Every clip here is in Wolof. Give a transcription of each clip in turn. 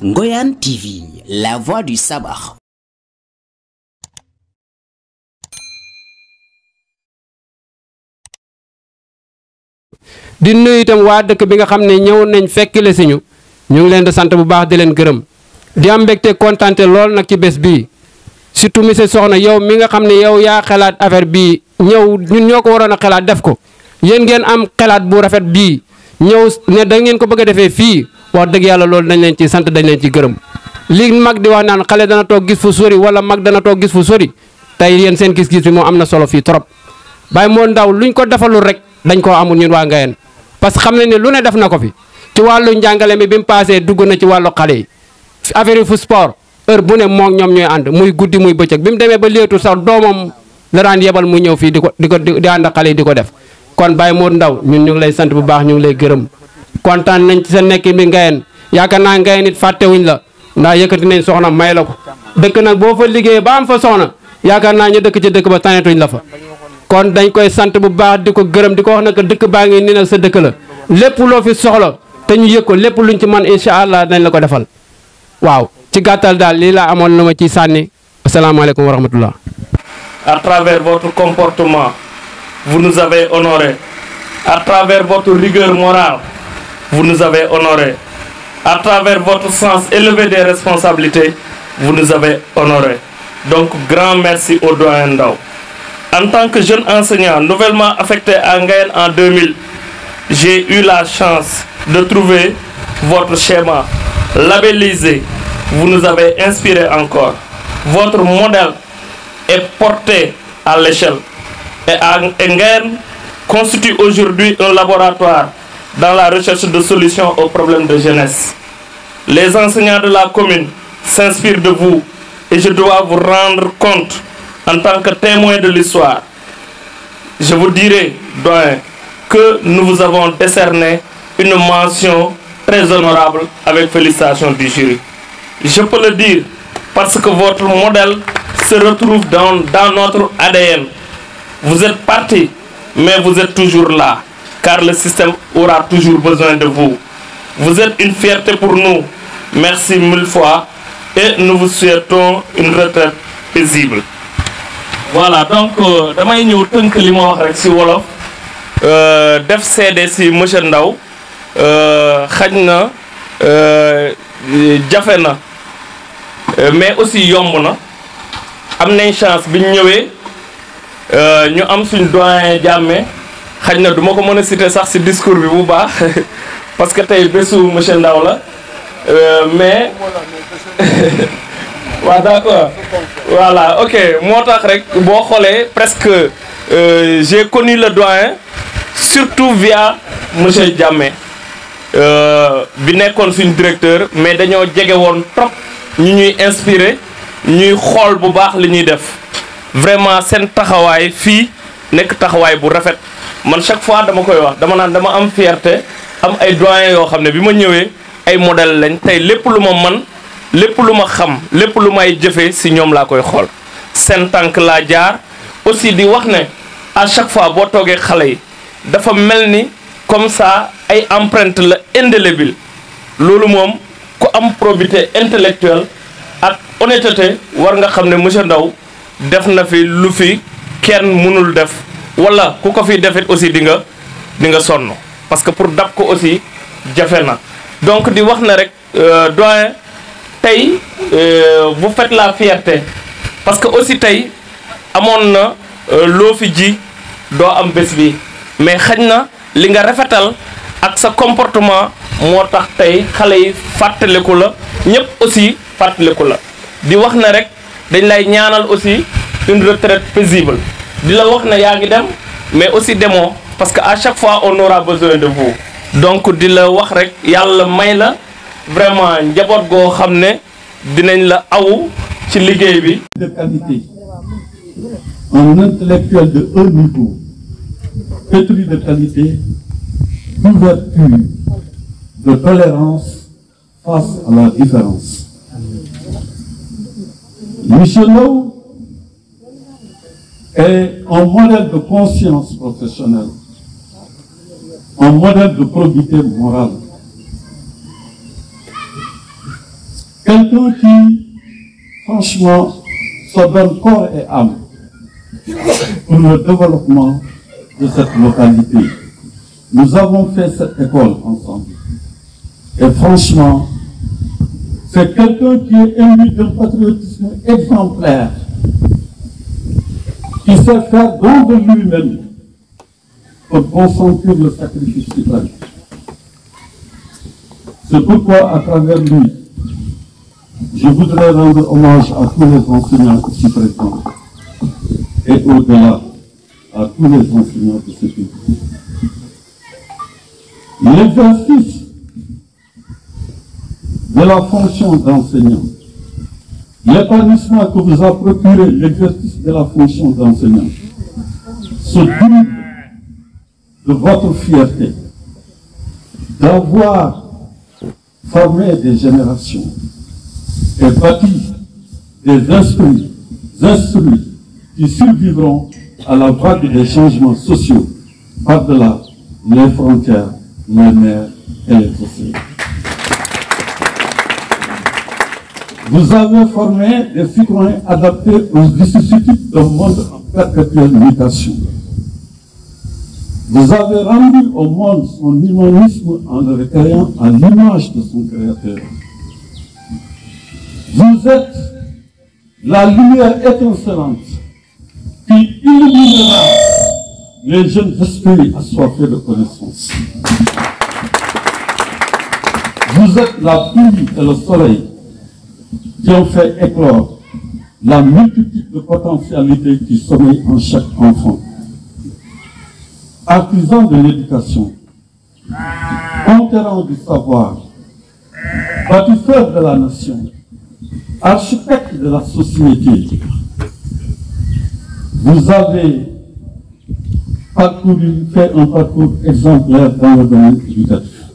Ngoyane TV, la voix du sabar. di nuyu itam waa dëkk bi nga xam ne ñëw nañ fekkile si ñu ngi leen di sant bu baax di leen gërëm di am mbégte kontante lool nag ci bés bii surtout monsieur Soxna yow mi nga xam ne yow yaa xalaat affaire bii ñëw ñun ñoo ko waroon a xalaat def ko yéen ngeen am xalaat bu rafet bii ñëw ne da ngeen ko bëgg a defee fii wax dëgg yàlla loolu dañ leen ci sant dañ leen ci gërëm li mag di wax naan xale dana toog gis fu sori wala mag dana toog gis fu sori tey yéen seen gis-gis bi moo am na solo fii trop Baye Modou Ndaw luñ ko defalul rek dañ koo amul ñun waa Ngayeen parce que xam nañ ne lu ne def na ko fi ci wàllu njàngale mi bi mu paasee dugg na ci wàllu xale yi affaire yi fu sport heure bu ne moom ñoom ñooy ànd muy guddi muy bëccëg bi mu demee ba léetu sax doomam la daan yebal mu ñëw fii di ànd ak xale yi di ko def kon Baye Modou Ndaw ñun ñu ngi lay sant bu baax ñu ngi lay gërëm kontaan nañ ci sa nekk bi Ngayeen yaakaar naa Ngayeen it fàttewuñ la ndax yëkkati nañ soxna may la ko dëkk nag boo fa liggéeyee ba am fa soxna yaakaar naa ñu dëkk ci dëkk ba tanetuñ la fa kon dañ koy sant bu baax di ko gërëm di ko wax nag dëkk baa ngi nii nag sa dëkk la lépp loo fi soxla te ñu yëg ko lépp luñ ci man incha allah dañ la ko defal waaw ci gàttal daal lii laa amoon lu ma ciy sànni asalaamaaleykum wa rahmatullah. À travers votre comportement vous nous avez honorés. À travers votre rigueur morale vous nous avez honorés. À travers votre sens élevé des responsabilités vous nous avez honorés. Donc grand merci au doyen Ndaw. En tant que jeune enseignant nouvellement affecté à Ngayene en 2000, j'ai eu la chance de trouver votre schéma labellisé. Vous nous avez inspiré encore. Votre modèle est porté à l'échelle. Et Ngayene constitue aujourd'hui un laboratoire dans la recherche de solutions aux problèmes de jeunesse. Les enseignants de la commune s'inspirent de vous et je dois vous rendre compte en tant que témoin de l'histoire. Je vous dirai, doyen, que nous vous avons décerné une mention très honorable avec félicitations du jury. Je peux le dire parce que votre modèle se retrouve dans notre ADN. Vous êtes parti, mais vous êtes toujours là, car le système aura toujours besoin de vous. Vous êtes une fierté pour nous. Merci mille fois et nous vous souhaitons une retraite paisible. Voilà, donc damay ñëw tënk li ma wax rek ci wolof def seede ci monsieur Ndaw xaj na jafe na mais aussi yomb na am nañ chance bi ñu ñëwee ñu am suñ doyen Jammeh xaj na du ma ko mën a citer sax ci discours bi bu baax parce que tey bésu monsieur Ndaw la mais waaw d'accord voilà ok moo tax rek boo xoolee presque j'ai connu le doyen surtout via monsieur Jammeh bi nekkoon suñu directeur mais dañoo jege woon trop ñu ñuy inspiré ñuy xool bu baax li ñuy def vraiment seen taxawaay fii nekk taxawaay bu rafet man chaque fois dama koy wax dama naan dama am fierté am ay doyen yoo xam ne bi ma ñëwee ay modèle lañ tey lépp lu ma man lépp lu ma xam lépp lu may jëfee ci ñoom laa koy xool seen tànk laa jaar aussi di wax ne à chaque fois boo toogee xale yi dafa mel ni comme ça ay empreinte la indélébile loolu moom ku am probité intellectuelle ak honnêteté war nga xam ne monsieur Ndaw def na fi lu fi kenn mënul def wala ku ko fi defit aussi di nga sonn parce que pour dab ko aussi jafe na donc di wax ne rek doyen tey vous faites la fierté parce que aussi tey amoon na loo fi ji doo am bés bi mais xañ na li nga rafetal ak sa comportement moo tax tey xale yi fàttaliku la ñëpp aussi fàttaliku la di wax ne rek dañ lay ñaanal aussi une retraite paisible di la wax ne yaa ngi dem mais aussi demoo parce que à chaque fois on aura besoin de vous donc di la wax rek yàlla may la vraiment njaboot goo xam ne dinañ la awu ci liggéey bi. De qualité, un intellectuel de haut niveau, pétri de qualité, d'ouverture, de tolérance face à la différence. Monsieur Ndaw est un modèle de conscience professionnelle, un modèle de probité morale. quelqu'un qui, franchement, se donne corps et âme pour le développement de cette localité. Nous avons fait cette école ensemble. Et franchement, c'est quelqu'un qui est imbu d'un patriotisme exemplaire, qui sait faire don de lui-même pour consentir le sacrifice suprême. C'est pourquoi, à travers lui, je voudrais rendre hommage à tous les enseignants ici présents et au-delà, à tous les enseignants de ce pays. L'exercice de la fonction d'enseignant, l'épanouissement que vous a procuré l'exercice de la fonction d'enseignant, se double de votre fierté d'avoir formé des générations et bâti des instruits qui survivront à la vague des changements sociaux par-delà les frontières, les mers et les océans. Vous avez formé des citoyens adaptés aux vicissitudes d'un monde en perpétuelle mutation. Vous avez rendu au monde son humanisme en le recueillant à l'image de son Créateur. Vous êtes la lumière étincelante qui illuminera les jeunes esprits assoiffés de connaissance. Vous êtes la pluie et le soleil qui ont fait éclore la multitude de potentialités qui sommeillent en chaque enfant. Artisan de l'éducation, conquérant du savoir, bâtisseur de la nation, architecte de la société, vous avez fait un parcours exemplaire dans le domaine éducatif.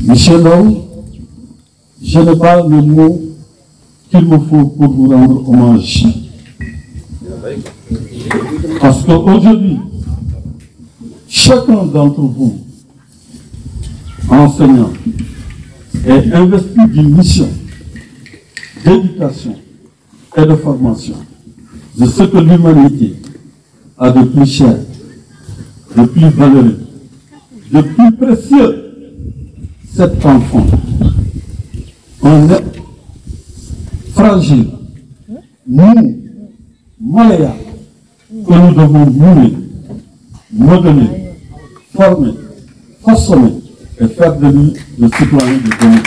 Monsieur Lowe, je n'ai pas le mot qu'il me faut pour vous rendre hommage. Parce qu'aujourd'hui, chacun d'entre vous, enseignant, est investi d'une mission d'éducation et de formation de ce que l'humanité a de plus cher, de plus valeureux, de plus précieux. Cet enfant, on est fragile, nous, malléable, que nous devons mouler, modeler, former, façonner et faire de lui le citoyen de demain.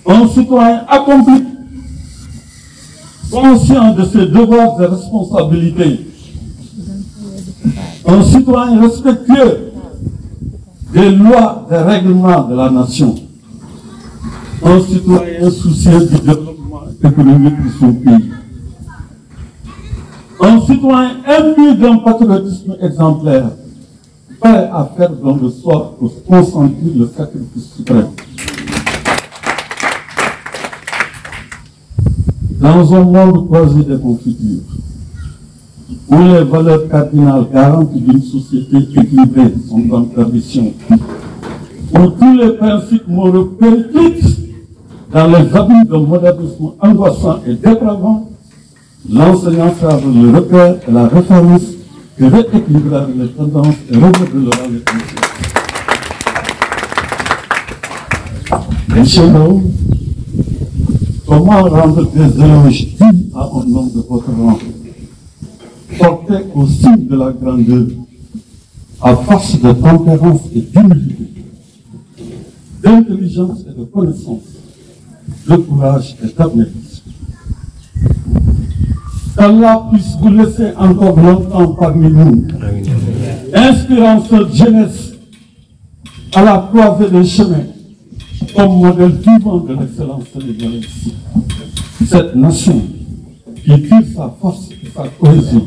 Un citoyen accompli, conscient de ses devoirs et responsabilités, un citoyen respectueux des lois et règlements de la nation, un citoyen soucieux du développement économique de son pays, un citoyen imbu d'un patriotisme exemplaire, prêt à faire don de soi pour consentir le sacrifice suprême. Dans un monde croisé des confitures, où les valeurs cardinales garanties d'une société équilibrée sont en perdition, où tous les principes moraux périclitent dans les abus d'un modernisme angoissant et dépravant, l'enseignant sera le repère et la référence qui rééquilibrera les tendances et remodelera les consciences. Monsieur Lowe, comment rendre des éloges dignes à un homme de votre rang, porté au signe de la grandeur, à force de tempérance et d'humilité, d'intelligence et de connaissance, de courage et d'abnégation. Qu'Allah puisse vous laisser encore longtemps parmi nous, inspirant cette jeunesse à la croisée des chemins, comme modèle vivant de l'excellence sénégalaise. Cette nation qui tire sa force et sa cohésion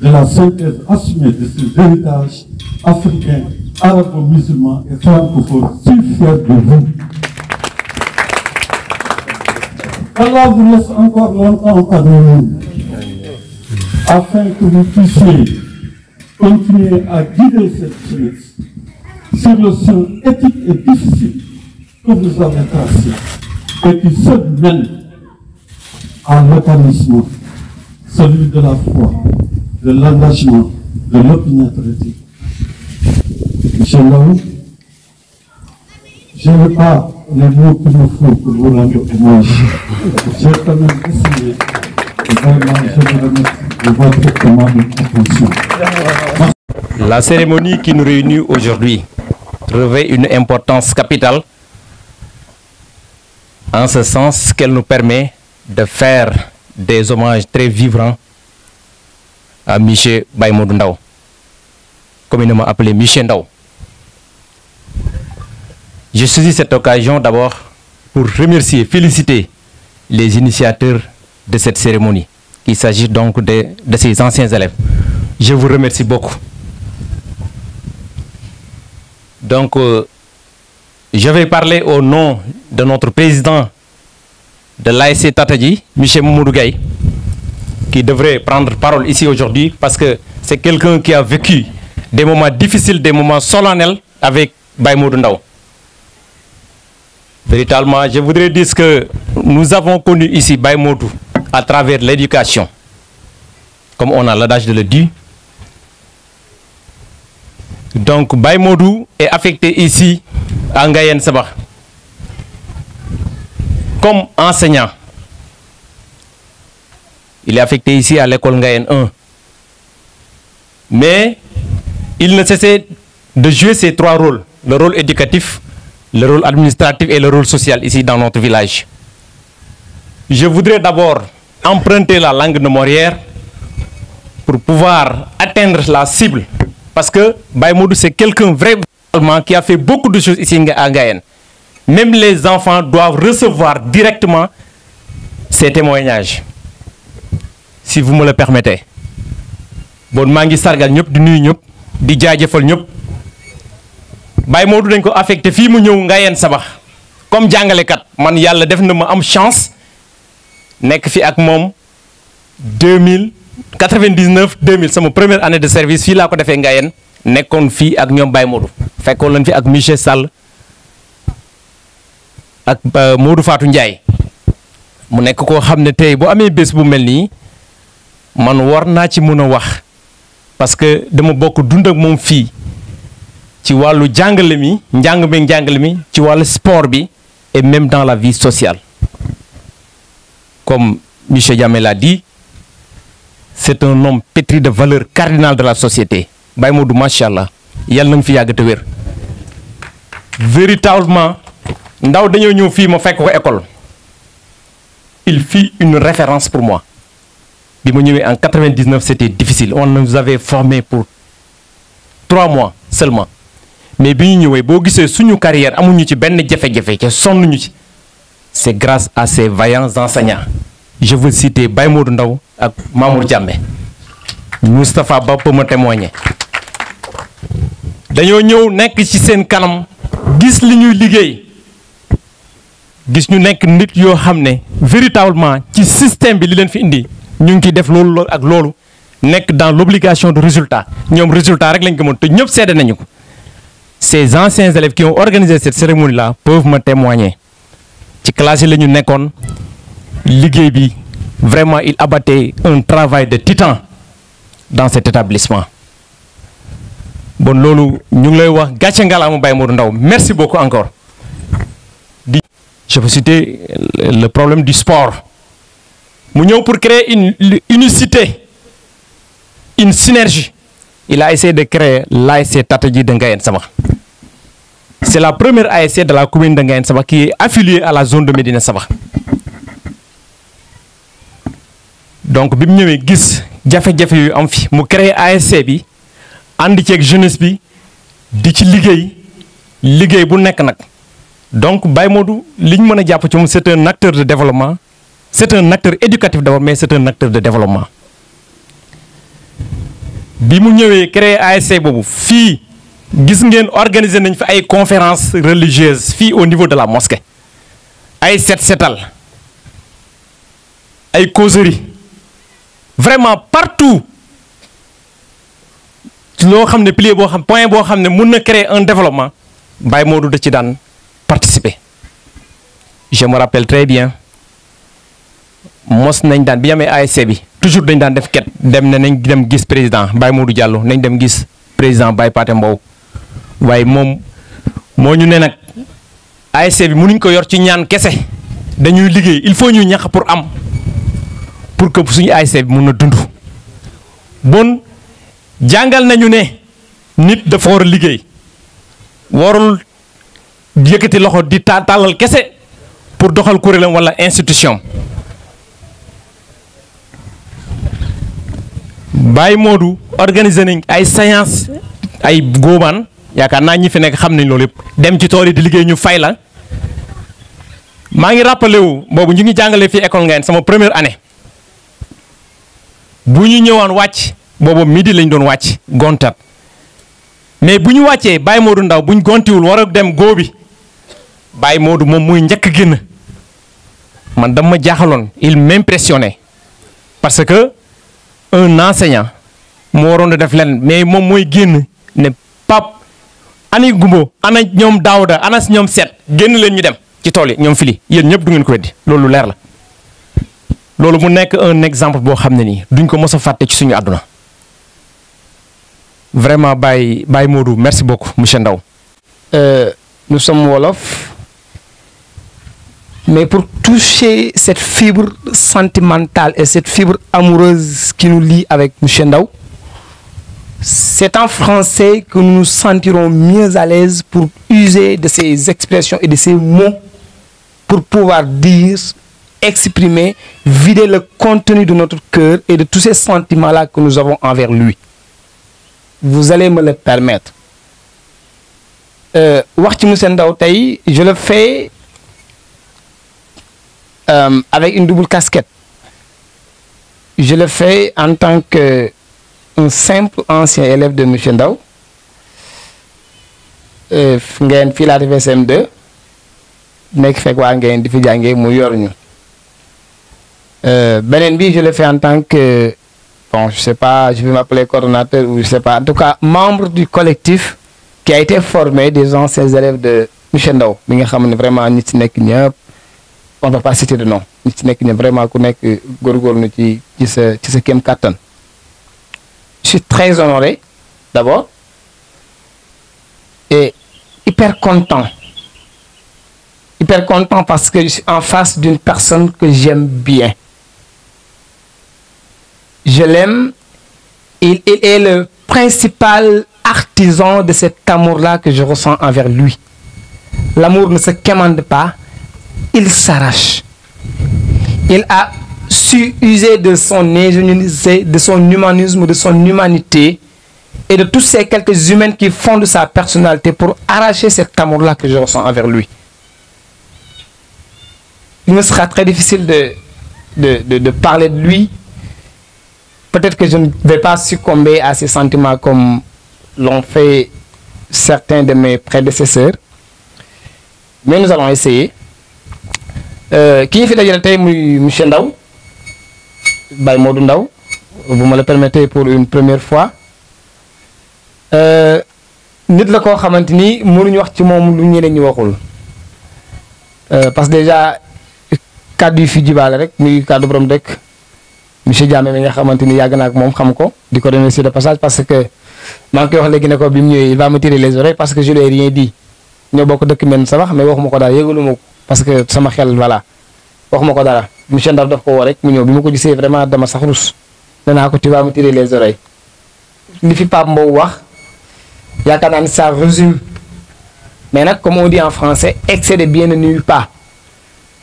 de la synthèse assumée de ses héritages africains, arabo-musulmans et francophones, si fiers de vous. qu'Allah vous laisse encore longtemps parmi nous, afin que vous puissiez continuer à guider cette jeunesse sur le chemin éthique et difficile que vous avez tracé et qui seul mène à l'épanouissement, celui de la foi, de l'engagement, de l'opiniâtreté. Monsieur Laou, je n'ai pas les mots qu'il me faut pour vous rendre hommage. J'ai quand même essayé. Et vraiment, je vous remercie de votre aimable attention. La cérémonie qui nous réunit aujourd'hui revêt une importance capitale en ce sens qu'elle nous permet de faire des hommages très vibrants à Michel Baye Modou Ndao, communément appelé Michel Ndao. Je saisis cette occasion d'abord pour remercier, féliciter les initiateurs de cette cérémonie. Il s'agit donc de ces anciens élèves. Je vous remercie beaucoup. Donc, je vais parler au nom de notre président de l'ASC Tatadji, Michel Mamadou Gaye, qui devrait prendre parole ici aujourd'hui parce que c'est quelqu'un qui a vécu des moments difficiles, des moments solennels avec Baye Modou Ndao. Véritablement, je voudrais dire que nous avons connu ici Baye Modou à travers l'éducation, comme on a l'adage de le dire. Donc Baye Modou est affecté ici à Ngayen Sabakh comme enseignant. Il est affecté ici à l'école Ngayen 1. Mais il ne cessait de jouer ces trois rôles, le rôle éducatif, le rôle administratif et le rôle social ici dans notre village. Je voudrais d'abord emprunter la langue de Morière pour pouvoir atteindre la cible. Parce que Baye Modou, c'est quelqu'un vraiment qui a fait beaucoup de choses ici à Ngayen. Même les enfants doivent recevoir directement ces témoignages. Si vous me le permettez. Bon, mangi sargal ñep di nuyu ñep di jaajëfal ñep. Baye Modou dañ ko affecté fi mu ñew Ngayen Sabakh comme jangale kat man yalla def na ma am chance nek fi ak mom 99 2000 sama première année de service fi la ko defé Ngayen nekkon fi ak ñom Baye Modou fekkon lañ fi ak Michel Sall ak Modou Fatou Ndiaye mu nek ko xamné tay bu amé bés bu melni man war na ci mëna wax parce que dama bokk dund ak mom fi ci walu jangale mi njang mi ci walu sport bi et même dans la vie sociale. Comme Michel Diamé l'a dit, c'est un homme pétri de valeurs cardinales de la société. Baye Modou machallah yalla nang fi yag te wër. Véritablement ndaw dañu ñëw fi ma fekk ko école. Il fut une référence pour moi. Bi ma ñëwé en 99 c'était difficile. On nous avait formés pour 3 mois seulement. Mais bi ñu ñëwé bo gissé suñu carrière amuñu ci benn jafé-jafé ci sonnuñu ci. C'est grâce à ces vaillants enseignants. Je veux citer Baye Modou Ndao ak Mamour Diamé. Moustapha Ba peut me témoigner. Dañoo ñëw nekk ci seen kanam gis li ñuy liggéey. Gis ñu nekk nit yoo xam ne véritablement ci système bi li leen fi indi ñu ngi ciy def loolu ak loolu nekk dans l'obligation de résultat ñoom résultat rek lañ ko mën te ñëpp seede nañu ko. Ces anciens élèves qui ont organisé cette cérémonie là peuvent me témoigner. Ci classe yi la ñu nekkoon liggéey bi vraiment il abattait un travail de titan dans cet établissement. Bon loolu ñu ngi lay wax gàcce ngalaama Baye Modou Ndao merci beaucoup encore. Je peux citer le problème du sport. Mu ñëw pour créer une unicité, une synergie. Il a essayé de créer l'ASC Tatadji de Ngayen Sabakh. C'est la première ASC de la commune de Ngayen Sabakh qui est affiliée à la zone de Médina Sabakh. Donc bi mu ñëwee gis jafe-jafe yu am fi mu créer ASC bi ànd ci ak jeunesse bi di ci liggéey bu nekk nag. Donc Baye Modou liñ mëna japp ci mom c'est un acteur de développement, c'est un acteur éducatif d'abord mais c'est un acteur de développement. Bi mu ñëwé créer ASC bobu fi gis ngeen organiser nañ fi ay conférences religieuses fi au niveau de la mosquée. Ay setal ay causeries. Vraiment partout loo xam ne pilier boo xam point boo xam ne mun na créer un développement Baye Modou da ci daan participer. Je me rappelle très bien mos nañ daan bi amee ASC bi toujours dañ daan def ket dem ne nañ dem gis président Baye Modou Diallo nañ dem gis président Baye Pathé Mbow waaye moom moo ñu ne nag ASC bi mënuñ ko yor ci ñaan kese dañuy liggéey il faut ñu ñax pour am pour que suñu ASC bi mun na dund. Bon jàngal nañu ne nit dafa war a liggéey warul yëkkati loxo di tàllal kese pour doxal kuréelam wala institution. Baye Modou organiser nañ ay séance ay góobaan yaakaar naa ñi fi nekk xam nañ loolu yëpp dem ci tool yi di liggéey ñu fay la maa ngi rappelé wu boobu ñu ngi jàngale fii école ngeen sama première année bu ñu ñëwaan wàcc boobu midi lañ doon wàcc gontat mais bu ñu wàccee Baye Modou Ndaw bu ñu gontiwul war a dem góobi Baye Modou moom muy njëkk génn man dama jaaxaloon il m'impressionnait parce que un enseignant moo waroon a def leen mais moom mooy génn ne pap ani gumbo ana ñoom Daouda ana ñoom Seet génn leen ñu dem ci tool yi ñoom fili yéen ñëpp du ngeen ko weddi loolu leer la loolu mu nekk un exemple boo xam ne nii duñ ko mos a fàtte ci suñu àdduna vraiment Baye Modou merci beaucoup monsieur Ndaw. Nous sommes wolof mais pour toucher cette fibre sentimentale et cette fibre amoureuse qui nous lie avec monsieur Ndaw, c'est en français que nous nous sentirons mieux à l'aise pour user de ces expressions et de ces mots pour pouvoir dire, exprimer, vider le contenu de notre cœur et de tous ces sentiments-là que nous avons envers lui. Vous allez me le permettre. Wax ci monsieur Ndaw tey je le fais avec une double casquette. Je le fais en tant que un simple ancien élève de monsieur Ndaw ngeen fii laa defee CM2 nekk fekk waa ngeen di fi jàngee mu yor ñu beneen bi je le fais en tant que bon je sais pas je vais m'appeler coordonnateur ou je sais pas en tout cas membre du collectif qui a été formé des anciens élèves de monsieur Ndaw mi nga xam ne vraiment nit ci nekk ñëpp on ne va pas citer de nom nit ci nekk ñëpp vraiment ku nekk góorgóorlu ci sa kéem kattan. Je suis très honoré d'abord et hyper content parce que je suis en face d'une personne que j'aime bien. Je l'aime, il est le principal artisan de cet amour-là que je ressens envers lui. L'amour ne se commande pas, il s'arrache. Il a su user de son ingéniosité, de son humanisme, de son humanité et de tous ces quelques humains qui font de sa personnalité pour arracher cet amour-là que je ressens envers lui. Il me sera très difficile de parler de lui. Peut-être que je ne vais pas succomber à ces sentiments comme l'ont fait certains de mes prédécesseurs. Mais nous allons essayer. Qui fait d'ailleurs monsieur Ndaw, Baye Modou Ndaw, vous me le permettez pour une première fois. Nit la koo xamante ni mënuñu wax ci moom lu ñeneen ñi waxul parce que déjà kàddu yi fi jibaale rek muy kàddu borom rek monsieur Diamé mi nga xamante ni yàgg naa ak moom xam ko di ko remercier de passage parce que maa ngi koy wax léegi ne ko bi mu ñëwee il va me tirer les oreilles parce que je lui ai rien dit ñoo bokk dëkk men sa wax mais waxuma ko dara yëgaluma ko parce que sama xel voilà waxuma ko dara monsieur Ndaw daf ko woo rek mu ñëw bi ma ko gisee vraiment dama sax rus nee naa ko tu vas me tirer les oreilles li fi Pape Mbow wax yaakaar naa ni ça résume mais nag comme on dit en français excès de bien ne nuit pas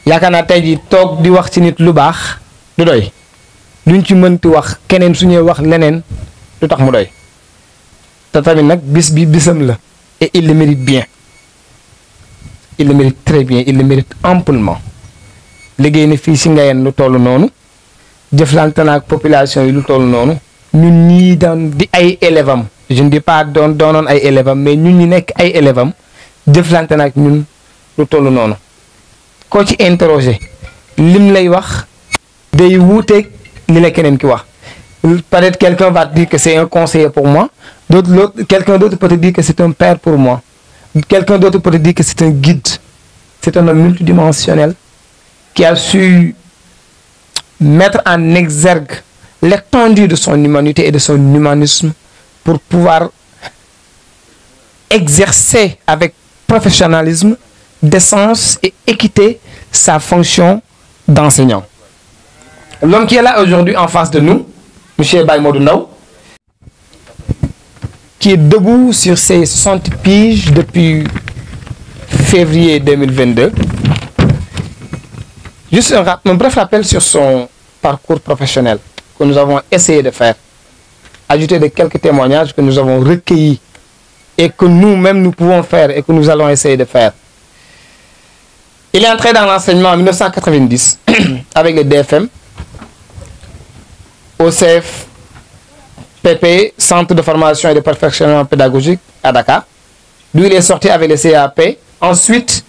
yaakaar naa tey jii toog di wax ci nit lu baax du doy luñ ci mënti wax keneen su ñuy wax leneen du tax mu doy te tamit nag bis bi bisam la et il le mérite bien il le mérite très bien il le mérite amplement liggéey na fii si Ngayeen lu toll noonu jëflante na ak population yi lu toll noonu ñun ñii daan di ay élèves am je ne dis pas doonoon ay élèves am mais ñun ñi nekk ay élèves am jëflante na ak ñun lu toll noonu koo ci interroger lim lay wax day wuuteeg li la keneen ki wax peut-être quelqu'un va dire que c'est un conseiller pour moi Quelqu'un d'autre peut te dire que c'est un père pour moi. Quelqu'un d'autre peut te dire que c'est un guide. C'est un homme multidimensionnel qui a su mettre en exergue l'étendue de son humanité et de son humanisme pour pouvoir exercer avec professionnalisme, décence et équité sa fonction d'enseignant. L'homme qui est là aujourd'hui en face de nous, M. Baye Modou Ndao, qui est debout sur ses 60 piges depuis février 2022. Juste un bref rappel sur son parcours professionnel que nous avons essayé de faire, ajouter de quelques témoignages que nous avons recueillis et que nous-mêmes nous pouvons faire et que nous allons essayer de faire. Il est entré dans l'enseignement en 1990 avec le DFM, au CFPP, Centre de formation et de perfectionnement pédagogique à Dakar, d'où il est sorti avec le CAP. Ensuite,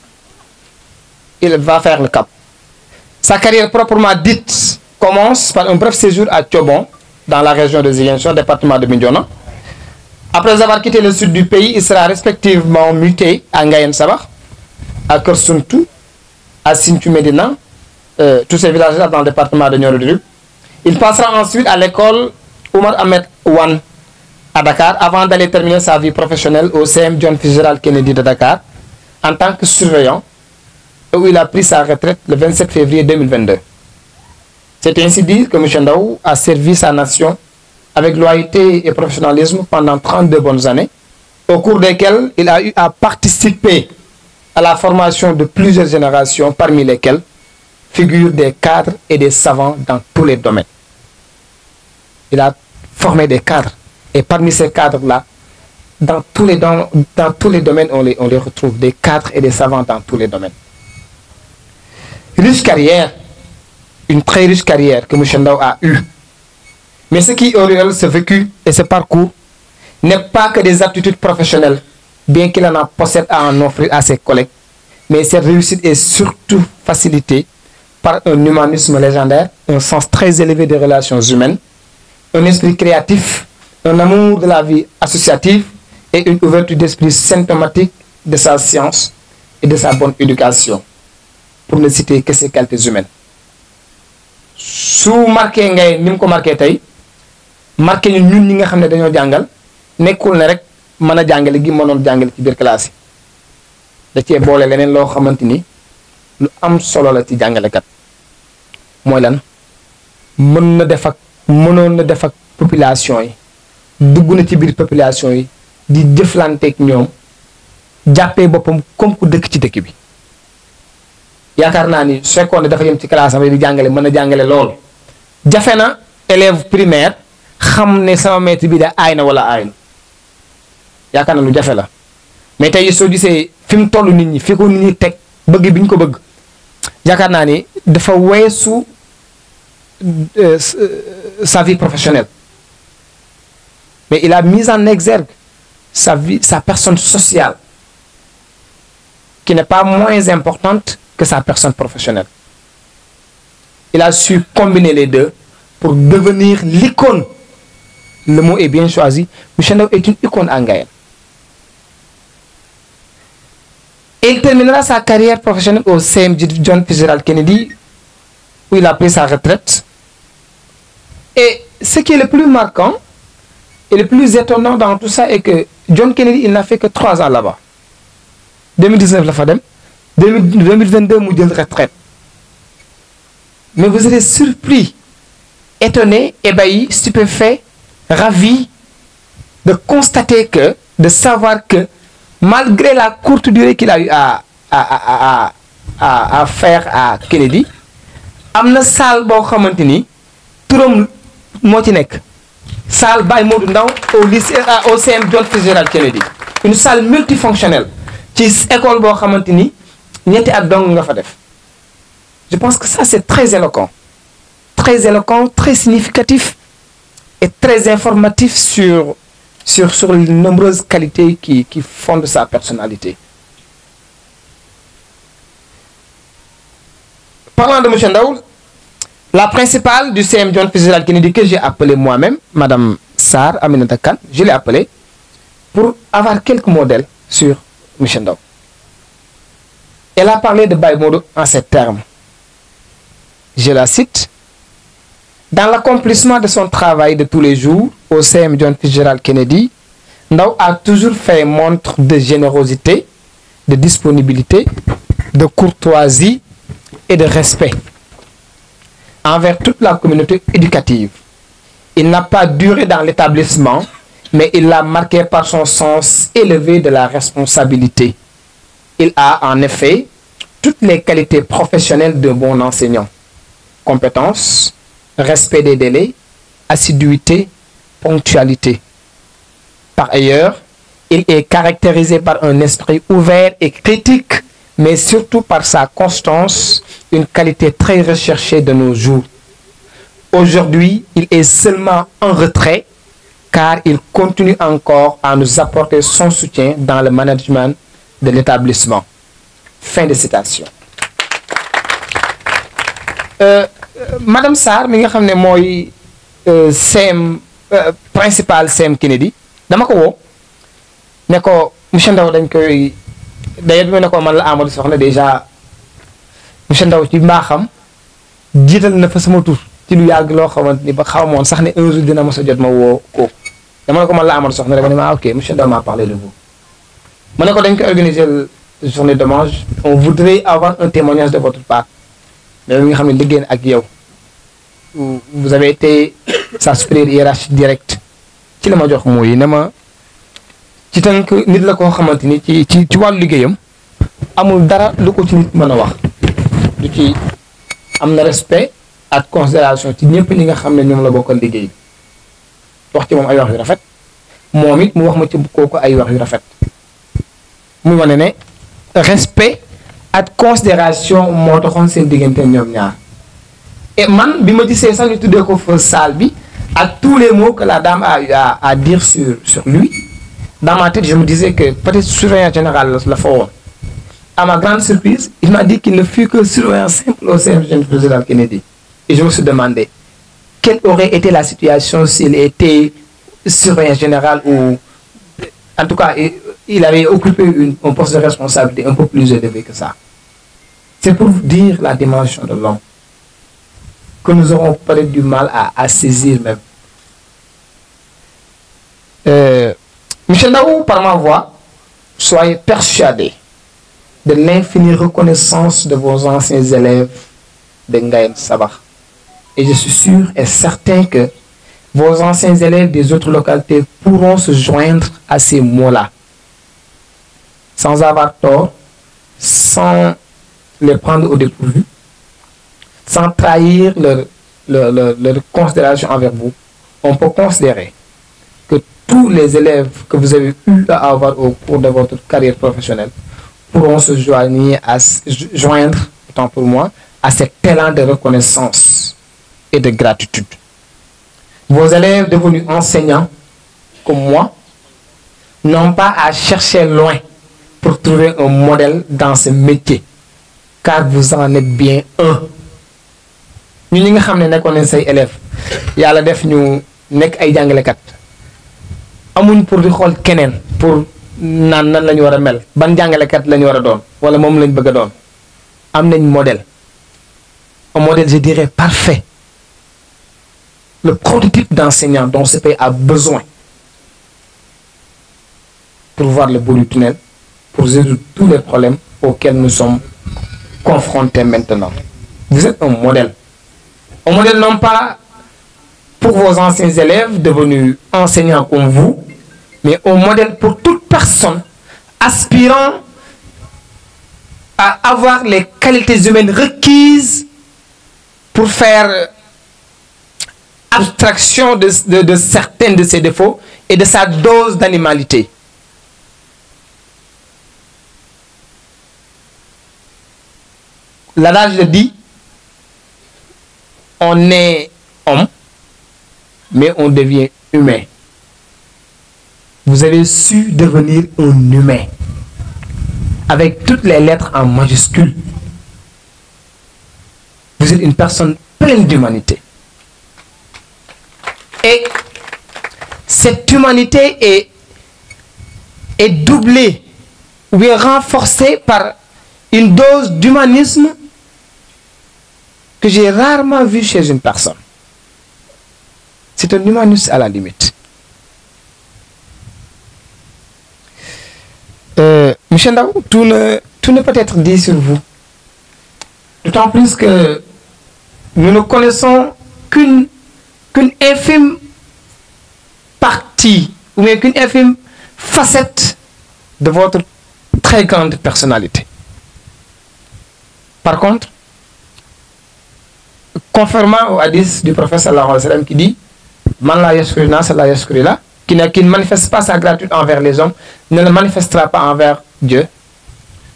il va faire le CAP. Sa carrière proprement dite commence par un bref séjour à Thiobon, dans la région de Ziguinchor, département de Bignona. Après avoir quitté le sud du pays, il sera respectivement muté à Ngayen Sabah, à Kersuntu, à Sinthiou Médina, tous ces villages-là dans le département de Nioro-du-Rip. Il passera ensuite à l'école Oumar Ahmed Wan à Dakar avant d'aller terminer sa vie professionnelle au CM John Fitzgerald Kennedy de Dakar en tant que surveillant, où il a pris sa retraite le 27 février 2022. C'est ainsi dire que M. Ndao a servi sa nation avec loyauté et professionnalisme pendant 32 bonnes années, au cours desquelles il a eu à participer à la formation de plusieurs générations, parmi lesquelles figurent des cadres et des savants dans tous les domaines. Il a formé des cadres, et parmi ces cadres-là, dans tous les domaines, on les retrouve, des cadres et des savants dans tous les domaines. Riche carrière, une très riche carrière que M. Ndao a eue. Mais ce qui auréole ce vécu et ce parcours n'est pas que des aptitudes professionnelles, bien qu'il en possède à en offrir à ses collègues, mais cette réussite est surtout facilitée par un humanisme légendaire, un sens très élevé des relations humaines, un esprit créatif, un amour de la vie associative et une ouverture d'esprit symptomatique de sa science et de sa bonne éducation, pour ne citer que ses qualités humaines. Sous marqué ngay nim ko marqué tay marqué ñun ñi nga xamné dañoo jangal nekkul ne rek mëna jàngale gi mënoon jàngale ci biir classe da cee boole leneen loo xamante ni lu am solo la ci jàngalekat mooy lan mënoon na def ak population yi dugg na ci biir population yi di jëflanteeg ñoom jàppee boppam comme ku dëkk ci dëkk bi yaakaar naa ni su fekkoon ne dafa yem ci classe am di jàngale mën a jàngale lool jafe na élève primaire xam ne sama maître bi da aay na wala aayul yaakaar na lu jafe la mais tey soo gisee fi mu toll nit ñi fi ko nit ñi teg bëgg bi ñu ko bëgg yaakaar naa ni dafa weesu sa vie professionnelle, mais il a mis en exergue sa vie, sa personne sociale, qui n'est pas moins importante que sa personne professionnelle. Il a su combiner les deux pour devenir l'icône. Le mot est bien choisi. M. Ndao est une icône en Gaël. Et il terminera sa carrière professionnelle au CM John Fitzgerald Kennedy, où il a pris sa retraite. Et ce qui est le plus marquant et le plus étonnant dans tout ça est que John Kennedy, il n'a fait que 3 ans là-bas. 2019, la FADEM. 2022, il a retraite. Mais vous serez surpris, étonné, ébahi, stupéfait, ravi de constater que, de savoir que, malgré la courte durée qu'il a eu à faire à Kennedy, amna salle bo xamanteni turam mo ci nek salle Baye Modou Ndao au lycée au CM John Fitzgerald Kennedy, une salle multifonctionnelle ci école bo xamanteni ñetti at dong nga fa def. Je pense que ça c'est très éloquent, très significatif et très informatif sur les nombreuses qualités qui fondent sa personnalité. Parlant de M. Ndao, la principale du CM John Fitzgerald Kennedy que j'ai appelée moi-même, Madame Sarr Aminata Kane, je l'ai appelée, pour avoir quelques modèles sur M. Ndao. Elle a parlé de Baye Modou en ces termes. Je la cite. Dans l'accomplissement de son travail de tous les jours au CM John Fitzgerald Kennedy, Ndao a toujours fait montre de générosité, de disponibilité, de courtoisie et de respect envers toute la communauté éducative. Il n'a pas duré dans l'établissement, mais il l'a marqué par son sens élevé de la responsabilité. Il a en effet toutes les qualités professionnelles d'un bon enseignant. Compétence, respect des délais, assiduité, ponctualité. Par ailleurs, il est caractérisé par un esprit ouvert et critique, mais surtout par sa constance, une qualité très recherchée de nos jours. Aujourd'hui, il est seulement en retrait, car il continue encore à nous apporter son soutien dans le management de l'établissement. Fin de citation. Madame Sarr mi nga xam ne mooy CM principal CM Kennedy dama ko woo ne ko monsieur Ndao dañ koy d'ailleurs bi ne ko man la Amadou Soxna déjà monsieur Ndao ci mbaaxam jiital na fa sama tur ci lu yàgg loo xamante ni ba xamoon sax ne un jour dina mos a jot ma woo kooku dama ne ko man la Amadou Soxna rek ma ne ma ok monsieur Ndao m'a parlé de vous. ma ne ko dañ koy organiser journée d'hommage, on voudrait avoir un témoignage de votre part. Mais nga xam ne liggéey ak yow vous avez été sa supérieure hiérarchique direct ci la ma jox mooy ne ma ci tànk nit la koo xamante ni ci wàllu liggéeyam amul dara lu ko ci nit mën a wax du ci am na respect ak considération ci ñëpp ñi nga xam ne ñoom la bokkal liggéey wax ci moom ay wax yu rafet moom it mu wax ma ci kooku ay wax yu rafet muy wane ne respect ak considération moo taxoon seen diggante ñoom ñaar et man bi ma gisee sax ñu tuddee ko fa salle bi ak tous les mots que la dame a eu à dire sur lui dans ma tête je me disais que peut-être surveillant général la fa woon. À ma grande surprise il m'a dit qu'il ne fut que surveillant simple au sein du président Kennedy et je me suis demandé quelle aurait été la situation s'il était surveillant général ou en tout cas il avait occupé un poste de responsabilité un peu plus élevé que ça. C'est pour vous dire la dimension de l'homme que nous aurons peut-être du mal à saisir même. Michel Ndao, par ma voix, soyez persuadés de l'infinie reconnaissance de vos anciens élèves de Ngaïm Sabah. Et je suis sûr et certain que vos anciens élèves des autres localités pourront se joindre à ces mots-là, sans avoir tort, sans les prendre au dépourvu, sans trahir leur considération envers vous. On peut considérer que tous les élèves que vous avez eu à avoir au cours de votre carrière professionnelle pourront se joindre, autant pour moi, à cet élan de reconnaissance et de gratitude. Vos élèves devenus enseignants, comme moi, n'ont pas à chercher loin pour trouver un modèle dans ce métier, car vous en êtes bien un. Nous ñi nga xam ne nekkoon nañ say élèves yàlla def ñu nekk ay jàngalekat amuñ pour di xool keneen pour naan nan la ñu war a mel ban jàngalekat la ñu war a doon wala moom lañ bëgg a doon am nañ modèle un modèle je dirais parfait, le prototype d'enseignant dont ce pays a besoin pour voir le bout du tunnel, pour résoudre tous les problèmes auxquels nous sommes confrontés maintenant. Vous êtes un modèle. Un modèle non pas pour vos anciens élèves devenus enseignants comme vous, mais un modèle pour toute personne aspirant à avoir les qualités humaines requises pour faire abstraction de certains de ses défauts et de sa dose d'animalité. L'adage le dit, on est homme, mais on devient humain. Vous avez su devenir un humain, avec toutes les lettres en majuscules. Vous êtes une personne pleine d'humanité. Et cette humanité est est doublé ou bien renforcé par une dose d'humanisme que j'ai rarement vu chez une personne. C'est un humaniste à la limite. Monsieur Ndao, tout ne peut être dit sur vous. D'autant plus que nous ne connaissons qu'une infime partie ou bien qu'une infime facette de votre très grande personnalité. Par contre, conformément au hadith du prophète sallallahu alayhi wa sallam qui dit Man la yashkurina, la yashkurila, qui ne manifeste pas sa gratitude envers les hommes, ne le manifestera pas envers Dieu.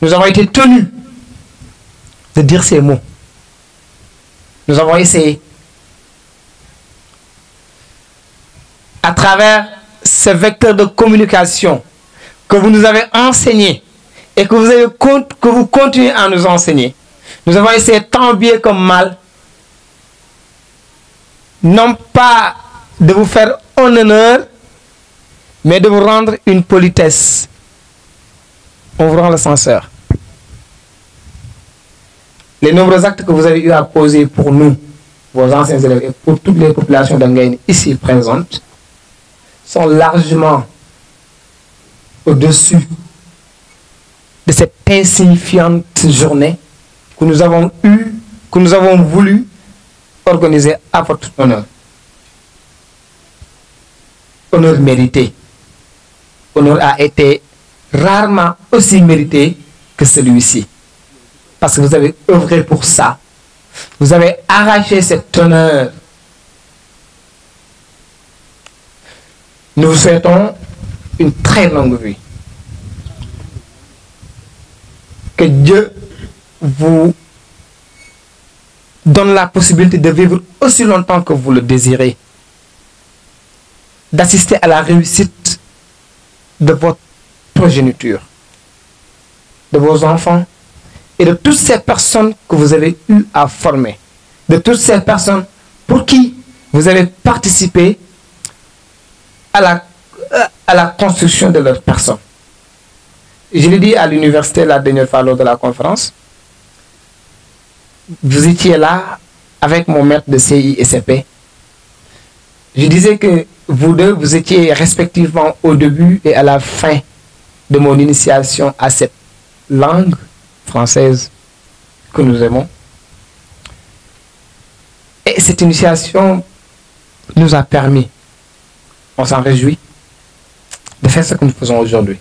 Nous avons été tenus de dire ces mots. Nous avons essayé, à travers ce vecteur de communication que vous nous avez enseigné et que vous continuez à nous enseigner, nous avons essayé tant bien comme mal, non pas de vous faire un honneur, mais de vous rendre une politesse. On vous rend l'ascenseur. Les nombreux actes que vous avez eu à poser pour nous, vos anciens élèves, et pour toutes les populations d'Angaïne ici présentes, sont largement au-dessus de cette insignifiante journée que nous avons voulu organiser à votre honneur. Honneur mérité. Honneur a été rarement aussi mérité que celui-ci. Parce que vous avez œuvré pour ça. Vous avez arraché cet honneur. Nous vous souhaitons une très longue vie. Que Dieu vous donne la possibilité de vivre aussi longtemps que vous le désirez. D'assister à la réussite de votre progéniture, de vos enfants et de toutes ces personnes que vous avez eu à former, de toutes ces personnes pour qui vous avez participé à la construction de leur personne. Je l'ai dit à l'université la dernière fois lors de la conférence, vous étiez là avec mon maître de CI et CP. Je disais que vous deux, vous étiez respectivement au début et à la fin de mon initiation à cette langue française que nous aimons. Et cette initiation nous a permis, on s'en réjouit, de faire ce que nous faisons aujourd'hui.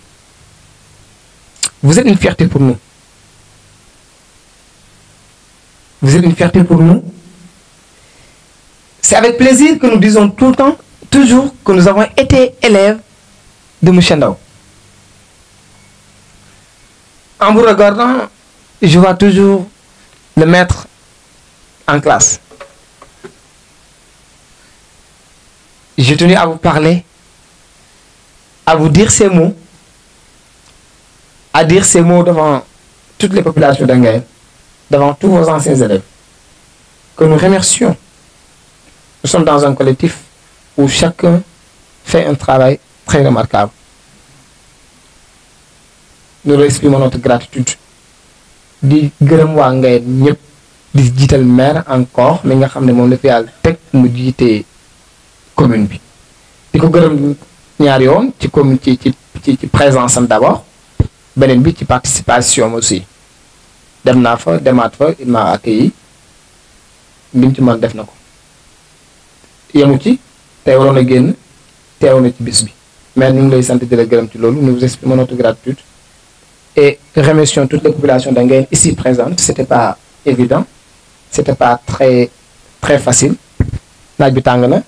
Vous êtes une fierté pour nous. Vous êtes une fierté pour nous. C'est avec plaisir que nous disons tout le temps, toujours, que nous avons été élèves de M. Ndao. En vous regardant, je vois toujours le maître en classe. J'ai tenu à vous parler, à vous dire ces mots, à dire ces mots devant toutes les populations d'Angaïne, devant tous vos anciens élèves, que nous remercions. Nous sommes dans un collectif où chacun fait un travail très remarquable. Nous leur exprimons notre gratitude. Di gërëm waa Ngayeen ñëpp di jiital maire encore mi nga xam ne moom la fi yàlla teg mu jiite commune bi. Di ko gërëm ñaari yoon ci commune ci présence am d'abord beneen bi ci participation aussi. Dem naa fa demaat fa il m'a accueilli lim ci mën def na ko. Yemu ci tey waroon a génn teew na ci bis bi mais ñu ngi lay sant di la gërëm ci loolu nous vous exprimons notre gratitude et remercions toutes les populations d'Angaïne ici présentes. C'était pas évident, c'était pas très facile. Naaj bi tàng na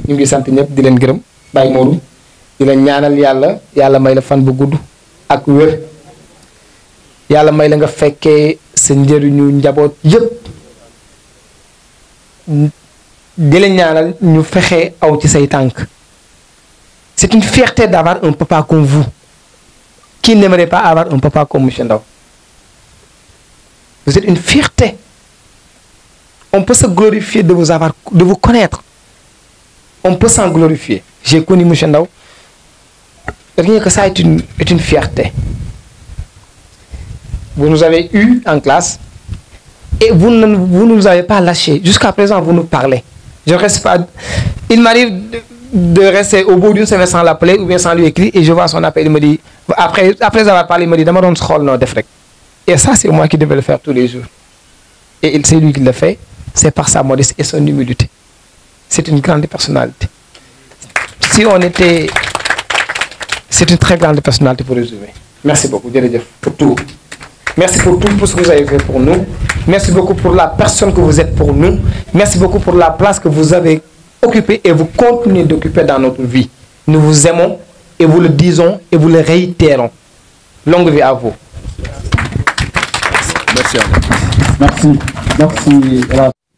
ñu ngi sant ñëpp di leen gërëm Baye Modou di leen ñaanal yàlla may la fan bu gudd ak wér yàlla may la nga fekkee sa njëriñu njaboot yëpp di leen ñaanal ñu fexe aw ci say tànk. C'est une fierté d'avoir un papa comme vous. Qui n'aimerait pas avoir un papa comme M. Ndao? Vous êtes une fierté. On peut se glorifier de vous connaître. On peut s'en glorifier. J'ai connu M. Ndao rien que ça est une fierté. Vous nous avez eu en classe et vous ne nous avez pas lâché. Jusqu'à présent, vous nous parlez. Je reste pas. Il m'arrive de rester au bout d'une semaine sans l'appeler ou bien sans lui écrire et je vois son appel. Il me dit, après avoir parlé, il me dit, dama doon xool noo def rek. Et ça, c'est moi qui devais le faire tous les jours. Et c'est lui qui le fait. C'est par sa modestie et son humilité. C'est une grande personnalité. Si on était... C'est une très grande personnalité pour résumer. Merci beaucoup, Djeredjef, pour tout. Merci pour tout ce que vous avez fait pour nous. Merci beaucoup pour la personne que vous êtes pour nous. Merci beaucoup pour la place que vous avez occupée et vous continuez d'occuper dans notre vie. Nous vous aimons et vous le disons et vous le réitérons. Longue vie à vous. Merci. Merci. Merci.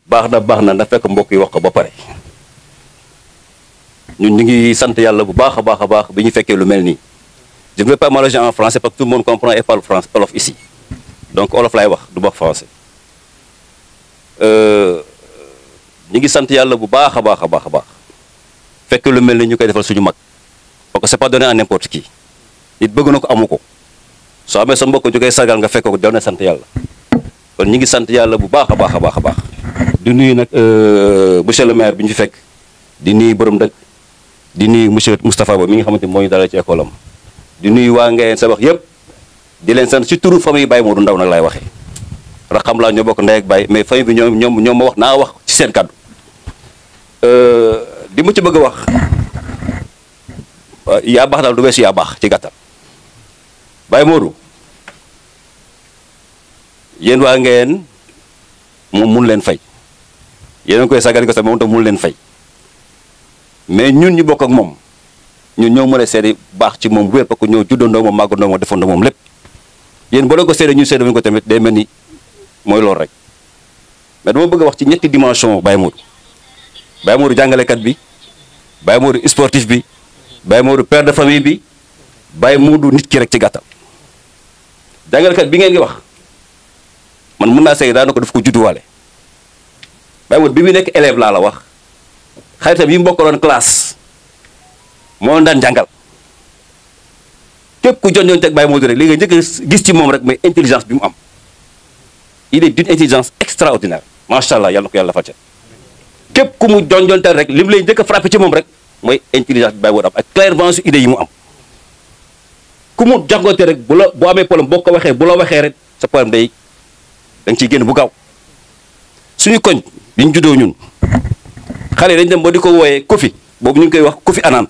baax na fekk mbokk yi wax ko ba pare ñun ñu ngi sant yàlla bu baax a baax bi ñu fekkee lu mel nii. Je ne vais pas m'allonger en français parce que tout le monde comprend et parle français olof ici donc olof laay wax du wax français ñu ngi sant yàlla bu baax a baax fekk lu mel ni ñu koy defal suñu mag parce que c'est pas donné à n'importe qui nit bëgg na ko amu ko soo amee sa mbokk ñu koy sargal nga fekk ko doon na sant yàlla kon ñu ngi sant yàlla bu baax a baax di nuyu nag monsieur le maire bi ñu fi fekk di nuyu borom dëkk di nuyu monsieur Moustapha Ba mi nga xamante ni moo ñu dalal ci école am di nuyu waa Ngayeen Sabax yëpp di leen sant ci turu famille Baye Modou Ndaw nag laay waxee raxam laa ñoo bokk ndey ak Baye mais famille bi ñoom ma wax naa wax ci seen kàddu di mu ci bëgg a wax yaa baax daal du weesu yaa baax ci gàttal Baye Modou yéen waa Ngayeen moom mun leen fay yéen a ngi koy sagal ko sax moom tam mun leen fay mais ñun ñu bokk ak moom ñun ñoo mën a seede baax ci moom wér parce que ñoo juddandoo moom màggandoo moom defandoo moom lépp yéen boo leen ko seede ñu seede wuñ ko tamit day mel ni mooy loolu rek mais dama bëgg a wax ci ñetti dimension Baye Modou jàngalekat bi Baye Modou sportif bi Baye Modou père de famille bi Baye Modou nit ki rek ci gàttal jàngalekat bi ngeen ngi wax man mun naa seede daanaka daf ko judduwaale Baye Modou bi mu nekk élève laa la wax xaritam yi mu bokkaloon classe moo daan jàngal képp ku jonjoon teg Baye Modou rek li nga njëkk a gis ci moom rek mooy intelligence bi mu am il est d'une intelligence extraordinaire macha allah yàlla na ko yàlla defal ca képp ku mu jonjoon teg rek li mu lay njëkk a frappé ci moom rek mooy intelligence bi Baye Modou am ak clairvoyance idée yi mu am ku mu jàngoonte rek boo amee problème boo ko waxee bu la waxee rek sa problème da nga ciy génn bu gaaw suñu koñ bi ñu juddoo ñun xale dañ dem ba di ko wooyee Kofi boobu ñu ngi koy wax Kofi Annan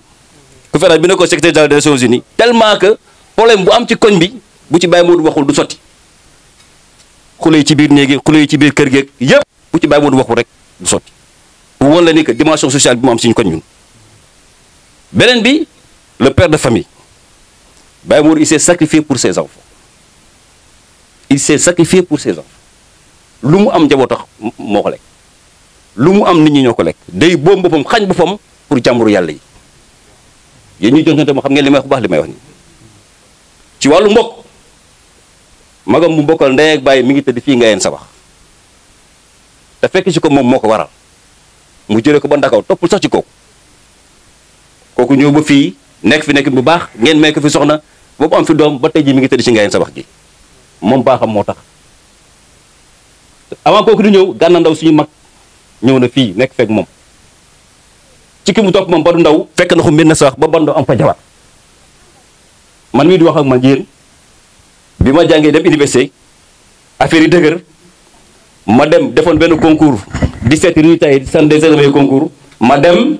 Kofi Annan bi ne ko secrétaire général des Nations Unies tellement que problème bu am ci koñ bi bu ci Baye Modou waxul du sotti xule yi ci biir néegi xule yi ci biir kër geeg yëpp bu ci Baye Modou waxul rek du sotti bu woon la ni que dimension sociale bi mu am suñu koñ ñun beneen bi le père de famille Baye Modou il s'est sacrifié pour ses enfants lu mu am njaboot tax moo ko lekk lu mu am nit ñi ñoo ko lekk day boobu boppam xañ boppam pour jàmburu yàlla yi yéen ñuy jontante moo xam ngeen li may wax bu baax li may wax ni ci wàllu mbokk magam bu mbokkal ndey ak bàyyi mi ngi tëdd fii Ngayeen Sabax te fekk ci ko moom moo ko waral mu jëlee ko ba Ndakaw toppul sax ci kooku ñëw ba fii nekk bu baax ngeen may ko fi soxna boobu am fi doom ba tey ji mi ngi tëdd ci Ngayeen Sabax gi moom baaxam moo tax avant kooku di ñëw Gànna Ndaw suñu mag ñëw na fii nekk fekk moom ci ki mu topp moom Badu Ndaw fekk na ko mbir na sax ba Badu Ndaw am fa jabar man mii di wax ak man yéen bi ma jàngee dem université affaire yi dëgër ma dem defoon benn concours 17 résultats yi sant des élèves concours ma dem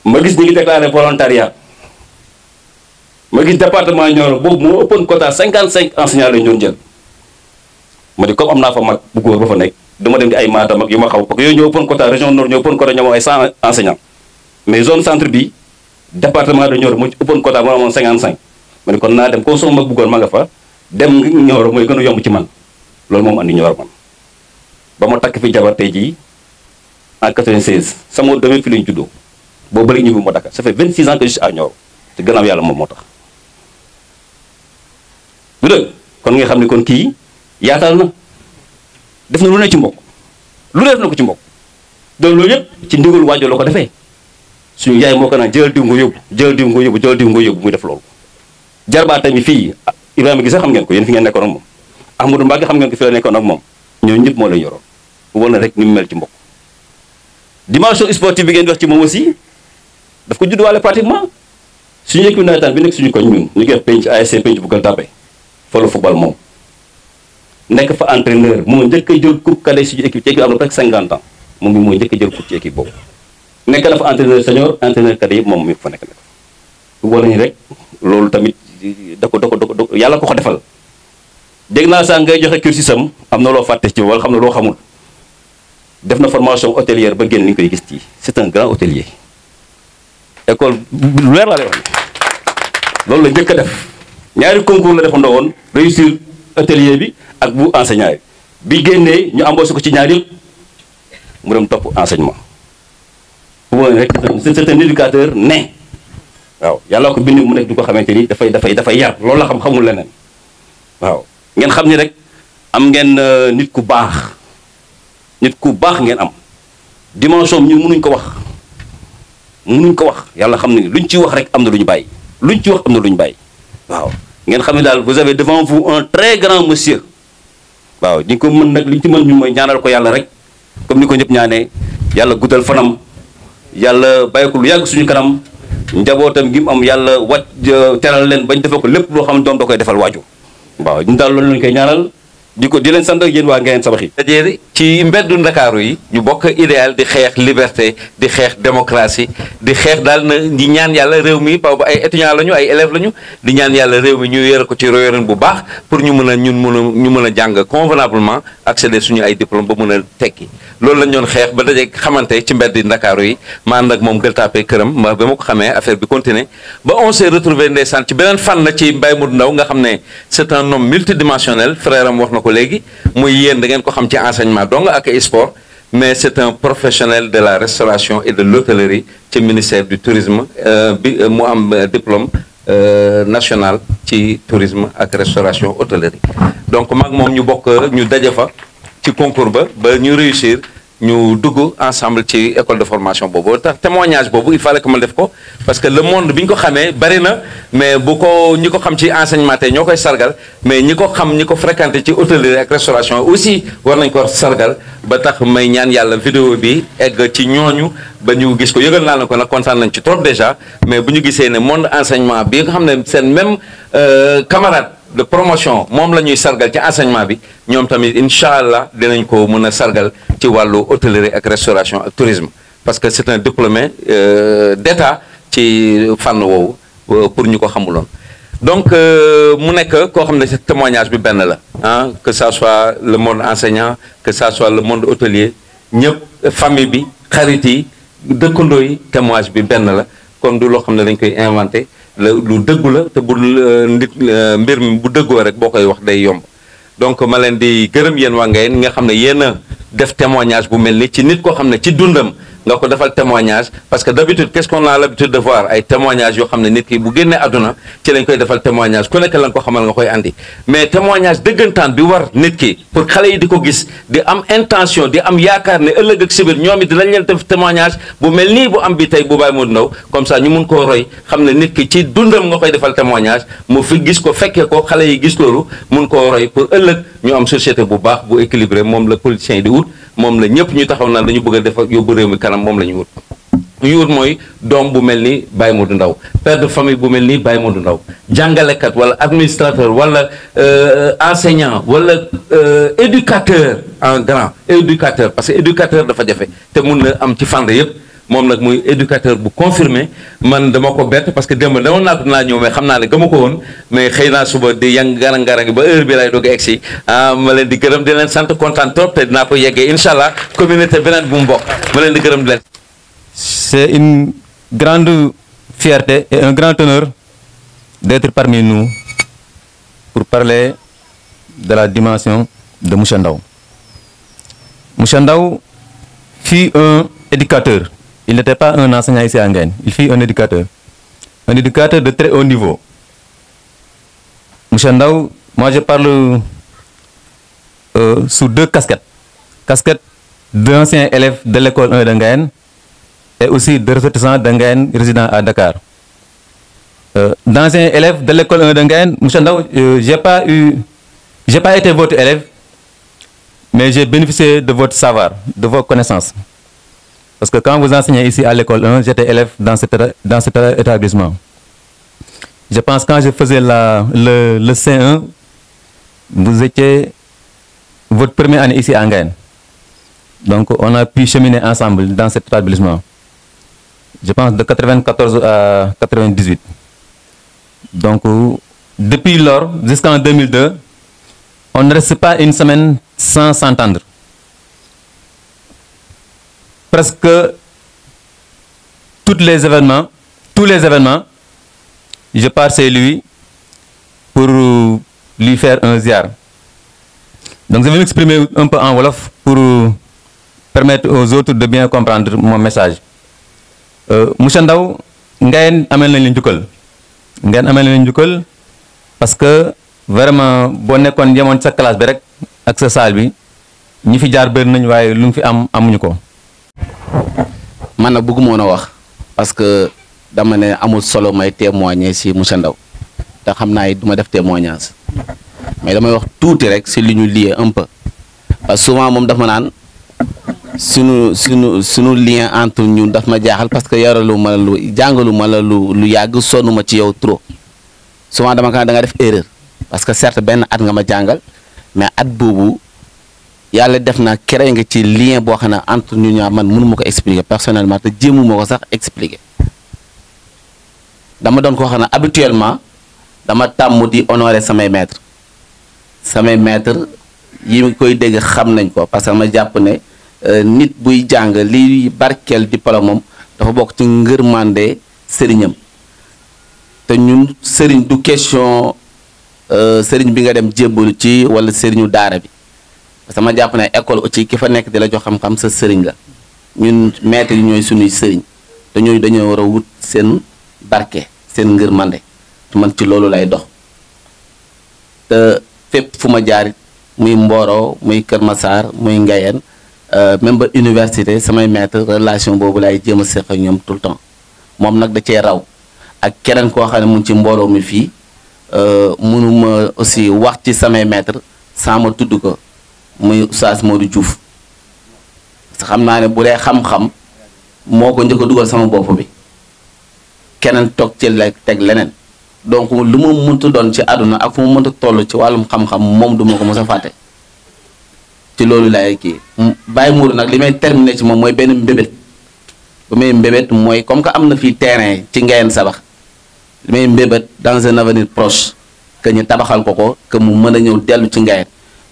ma gis ñi ngi déclaré volontariat ma gis département Nioro boobu moo ëppoon quota 55 enseignants lañu doon jël ma di comme am naa fa mag bu góor ba fa nekk dama dem di ay Matam ak yu ma xaw parce que yooyu ñoo ëppoon quota région nord ñoo ëppoon quota ñoom ay 100 enseignants mais zone centre bi département de Nioro moo ci ëppoon quota moo amoon 55 ma ne kon naa dem comme sama mag bu góor ma nga fa dem Nioro mooy gën a yomb ci man loolu moom andi Nioro man ba ma takk fi jabar tey jii en 96 sama doom fi lañu juddoo boo bëri ñibbi ma Dakar ça fait 26 ans que je suis à Nioro te gannaaw yàlla moom moo tax du dëgg kon nga xam ne kon kii yaatal na def na lu ne ci mbokk lu ne def na ko ci mbokk donc loolu yëpp ci ndigal waajur la ko defee suñu yaay moo ko naan jël diw nga yóbbu jël diw nga yóbbu jël diw nga yóbbu muy def loolu. jarbaa tamit fii Ibrahima Gise xam ngeen ko yéen fi ngeen nekkoon ak moom Ahmadou Mbacke xam ngeen ko fi la nekkoon ak moom ñooñu ñëpp moo lay yoroon wala rek ni mu mel ci mbokk. dimension sportive bi ngeen wax ci moom aussi daf ko juddwaale pratiquement suñu équipe nawetaan bi nekk suñu koñ ñun ñu koy wax penc ASC penc bu Gueule Tapée fa la football moom nekk fa entraîneur moo njëkk a jël coupe cadet suñu équipe ci équipe am na presque 50 ans moom mi moo njëkk a jël coupe ci équipe boobu nekk na fa entraîneur senior entraîneur cadet yëpp moom mi fa nekk wala ni rek loolu tamit da ko yàlla ko defal. dégg naa sax ngay joxe cursus am na loo fàtte ci wala xam ne loo xamul def na formation hôtelière ba génn ni ñu koy gis ci c'est un grand hôtelier école lu leer laa lay wax loolu la njëkk a def ñaari concours la defandoo woon réussir hôtelier bi ak bu enseignant bi génnee ñu embauché ko ci ñaar yëpp mu dem topp enseignement bu rek c'est un éducateur né waaw yàlla ko bind mu nekk du ko xamante ni dafay yar loolu la xamul leneen waaw ngeen xam ni rek am ngeen nit ku baax ngeen am dimension ñun mënuñ ko wax yàlla xam ne luñ ci wax rek am na lu ñu bàyyi waaw ngeen xam ne daal vous avez devant vous un très grand monsieur waaw ñi ko mën nag li ñu ci mën ñu mooy ñaanal ko yàlla rek comme ni ko ñëpp ñaanee yàlla guddal fanam yàlla bàyyi ko lu yàgg suñu kanam njabootam gi mu am yàlla teral leen bañ defal ko lépp loo xam ne doom da koy defal waaju waaw ñu daal loolu lañ koy ñaanal di leen sant ak yéen waa Ngayeen Sabax yi. dajee ci mbeddu Ndakaaru yi ñu bokk idéal di xeex liberté di xeex démocratie di xeex daal na di ñaan yàlla réew mi boobu ay étudiants lañu ay élèves lañu di ñaan yàlla réew mi ñu yore ko ci royorin bu baax pour ñu mën a jàng convenablement accéder suñu ay diplôme ba mën a tekki loolu lañ doon xeex ba daje xamante ci mbeddi Ndakaaru yi ma ànd ak moom Gueule Tapée këram ba ma ko xamee affaire bi continué ba on s'est retrouvé ndeysaan ci beneen fànn ci Mbaye Modou Ndao nga xam ne c'est un homme multidimensionnel frère am wax na ko léegi muy yéen da ngeen ko xam ci enseignement donc ak sport mais c'est un professionnel de la restauration et de l'hôtellerie ci ministère du tourisme bi mu am diplôme national ci tourisme ak restauration hôtellerie donc mag moom ñu bokk ñu daje fa ci concours ba ñu réussir ñu dugg ensemble ci école de formation boobu tax témoignage boobu il fallait que ma def ko parce que le monde bi ñu ko xamee bari na mais bu ko ñi ko xam ci enseignement tey ñoo koy sargal mais ñi ko xam ñi ko fréquenté ci hôtellerie ak restauration aussi war nañ ko sargal ba tax may ñaan yàlla vidéo bi egg ci ñooñu ba ñu gis ko yëgal naa la ko nag kontaan nañ ci trop déjà mais bu ñu gisee ne monde enseignement bi nga xam ne seen même camarade de promotion moom la ñuy sargal ci enseignement bi ñoom tamit incha allah dinañ ko mën a sargal ci wàllu hôtellerie ak restauration ak tourisme parce que c'est un diplômé d'état ci fànn woowu pour ñu ko xamuloon donc mu nekk koo xam ne témoignage bi benn la ah que ça soit le monde enseignant que ça soit le monde hôtelier ñëpp famille bi xarit yi dëkkandoo yi témoignage bi benn la kon du loo xam ne dañ koy inventé lu dëggu la te bu nit mbir mi bu dëggoo rek boo koy wax day yomb donc ma leen di gërëm yéen waa Ngayeen nga xam ne yéen a def témoignage bu mel ni ci nit koo xam ne ci dundam nga ko defal témoignage parce que d'habitude qu'est-ce qu'on a l'habitude de voir ay témoignages yoo xam ne nit ki bu génnee àdduna ci lañ koy defal témoignage ku nekk lañ ko xamal nga koy andi mais témoignage dëggantaan bi war nit ki pour xale yi di ko gis di am intention di am yaakaar ne ëllëg ak sibir ñoom it dinañ leen def témoignage bu mel nii bu am bi tey bu Baye Modou Ndao comme ça ñu mun koo roy xam ne nit ki ci dundam nga koy defal témoignage mu fi gis ko fekkee ko xale yi gis loolu mun koo roy pour ëllëg ñu am société bu baax bu équilibré moom la politiciens yi di wut moom la ñëpp ñu taxaw naan dañu bëgg a def yóbbu réew mi kanam moom la ñu wut ñu wut mooy doom bu mel ni Baye Modou Ndao père de famille bu mel ni Baye Modou Ndao jàngalekat wala administrateur wala enseignant wala éducateur en grand éducateur parce que éducateur dafa jafe te mun na am ci fànn yëpp moom nag muy éducateur bu confirmé man dama ko bett parce que démb demoon naa ko dinaa ñëw mais xam naa ne gëma ko woon mais xëy naa suba di yang garang-garangi ba heure bi lay doog a egsi ma leen di gërëm di leen sant kontaan trop te dinaa ko yeggee incha allah communauté beneen bu mu bokk ma leen di gërëm di leen. C'est une grande fierté et un grand honneur d'être parmi nous pour parler de la dimension de Monsieur Ndao. Monsieur Ndao fut un éducateur. Il n'était pas un enseignant ici à Ngayeen. Il fut un éducateur. Un éducateur de très haut niveau. Monsieur Ndao, moi je parle sous deux casquettes. Casquette d'ancien élève de l'école 1 de Ngayeen et aussi de ressortissants de Ngayen résidant à Dakar. D'anciens élèves de l'école 1 de Ngayen, M. Ndaw, j'ai pas été votre élève, mais j'ai bénéficié de votre savoir, de vos connaissances. Parce que quand vous enseignez ici à l'école 1, j'étais élève dans cet établissement. Je pense que quand je faisais le C1, vous étiez votre première année ici à Ngayen. Donc on a pu cheminer ensemble dans cet établissement. Je pense de 94 à 98. Donc depuis lors, jusqu'en 2002, on ne reste pas une semaine sans s'entendre. Presque tous les événements, je pars chez lui pour lui faire un ziar. Donc je vais m'exprimer un peu en wolof pour permettre aux autres de bien comprendre mon message. Monsieur Ndaw, Ngayen amel nañ njukkal. Ngayen amel nañ njukkal parce que vraiment boo nekkoon yemoon sa classe bi rek ak sa salle bi ñi fi jaar bëri nañ waaye lu mu fi am amuñu ko. Man na bëgguma woon a wax parce que dama ne amul solo may témoigner ci monsieur Ndaw te xam naa it du ma def témoignage mais damay wax tuuti rek ci li ñu lié un peu parce que souvent moom dafa ma naan sunu lien entre ñun daf ma jaaxal parce que yaralu ma jàngalu ma la lu yàgg sonnu ma ci yow trop souvent dama ka da nga def erreur parce que certes benn at nga ma jàngal mais at boobu yàlla def na créé nga ci lien boo xam ne entre ñu ñaar man mënu ma ko expliquer personnellement te jéemu ma ko sax expliquer dama doon koo xam ne habituellement dama tàmm di honorer samay maîtres yi koy dégg xam nañ ko parce que ma jàpp ne nit buy jàng li barkeel diplôme moom dafa bokk ci ngërmande sëriñam te ñun sëriñ du question sëriñ bi nga dem jébbalu ci wala sëriñu daara bi parce que ma jàpp ne école aussi ki fa nekk di la jox xam-xam sa sëriñ la ñun maître yi ñooy suñuy sëriñ te ñooy dañoo war a wut seen barke seen ngërmande man ci loolu lay dox te fépp fu ma jaarit muy Mboro muy Kër Massar muy Ngayen même ba université samay maître relation boobu laay jéem a seq ak ñoom tout le temps moom nag da cee raw ak keneen koo xam ne mu ngi ci mbooloo mi fii mënuma aussi wax ci samay maître sans ma tudd ko muy Oustaz Modou Diouf parce que xam naa ne bu dee xam-xam moo ko njëkk a dugal sama bopp bi keneen toog ci la teg leneen donc lu ma mënta doon ci àdduna ak fu ma mënta toll ci wàllum xam-xam moom du ma ko mos a fàtte ci loolu laay kii Baye Mourou nag li may terminer ci moom mooy benn mbébét bu may mbébét mooy comme que am na fii terrain ci Ngayen Sabax li may mbébét dans un avenir proche que ñu tabaxal ko que mu mën a ñëw dellu ci Ngayen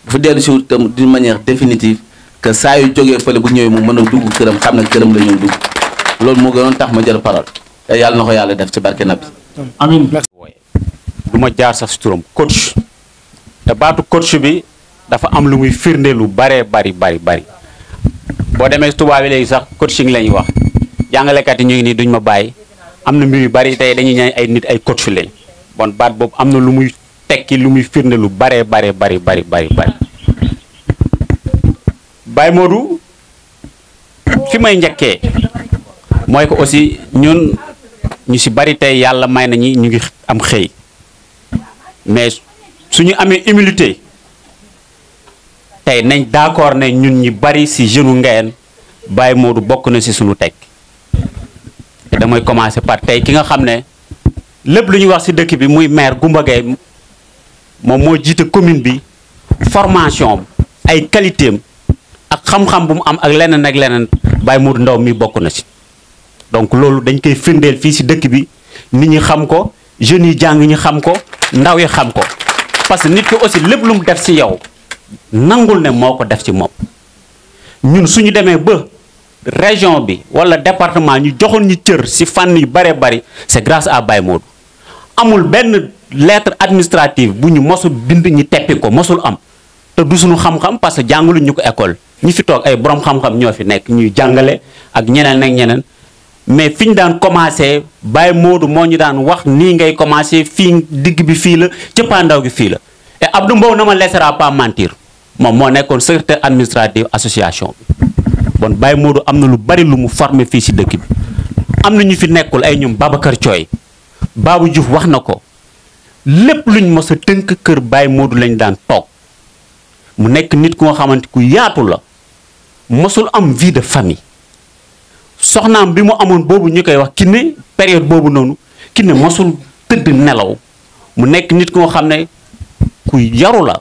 bu fi dellu si tam d'une manière définitive que saa yu jógee fële bu ñëwee mu mën a dugg këram xam ne këram la ñëw dugg loolu moo gënoon tax ma jël parole te yàlla na ko yàlla def ci barke Nabi. amiin. du ma jaar sax si turam coach te baatu coach bi dafa am lu muy firnde lu bari boo demee tubaab bi léegi sax coaching la ñuy wax jàngalekat yi ñu ngi nii duñ ma bàyyi am na mbir yu bari tey dañuy ñaan ay nit ay coach lañ bon baat boobu am na lu muy tekki lu muy firnde lu bari. Baye Modou fi may njëkkee mooy ko aussi ñun ñu si bari tey yàlla may nañu ñu ngi am xëy mais suñu amee humilité tey nañ d'accord ne ñun ñi bari si jeune Ngayen Baye Modou bokk na si suñu teg te damay commencer par tey ki nga xam ne lépp lu ñuy wax si dëkk bi muy maire Goumba Gaye moom moo jiite commune bi formation ay qualité am ak xam-xam bu mu am ak leneen Baye Modou Ndaw mi bokk na si donc loolu dañ koy firndeel fii si dëkk bi nit ñi xam ko jeunes yi jàng ñi xam ko ndaw yi xam ko parce que nit ki aussi lépp lu mu def si yow nangul ne moo ko def ci moom ñun suñu demee ba région bi wala département ñu joxoon ñu cër si fànn yu bari c'est grâce à Baye Modou amul benn lettre administrative bu ñu mosul bind ñi teppi ko mosul am te du suñu xam-xam parce que jàngaluñ ñu ko école ñi fi toog ay borom xam-xam ñoo fi nekk ñuy jàngale ak ñeneen mais fi ñu daan commencé Baye Modou moo ñu daan wax nii ngay commencé fii digg bi fii la cëppaandaw gi fii la et Abdou Mbow na ma laissera pas mentir moom moo nekkoon secrétaire administratif association bi bon Baye Modou am na lu bari lu mu formé fii si dëkk bi am na ñu fi nekkul ay ñoom Babacar Thioy Babou Diouf wax na ko lépp luñ mos a tënk kër Baye Modou lañ daan toog mu nekk nit ku nga xamante ku yaatu la mosul am vie de famille soxnaam bi mu amoon boobu ñu koy wax Kiné période boobu noonu Kiné mosul tëdd nelaw mu nekk nit ku nga xam ne ku yaru la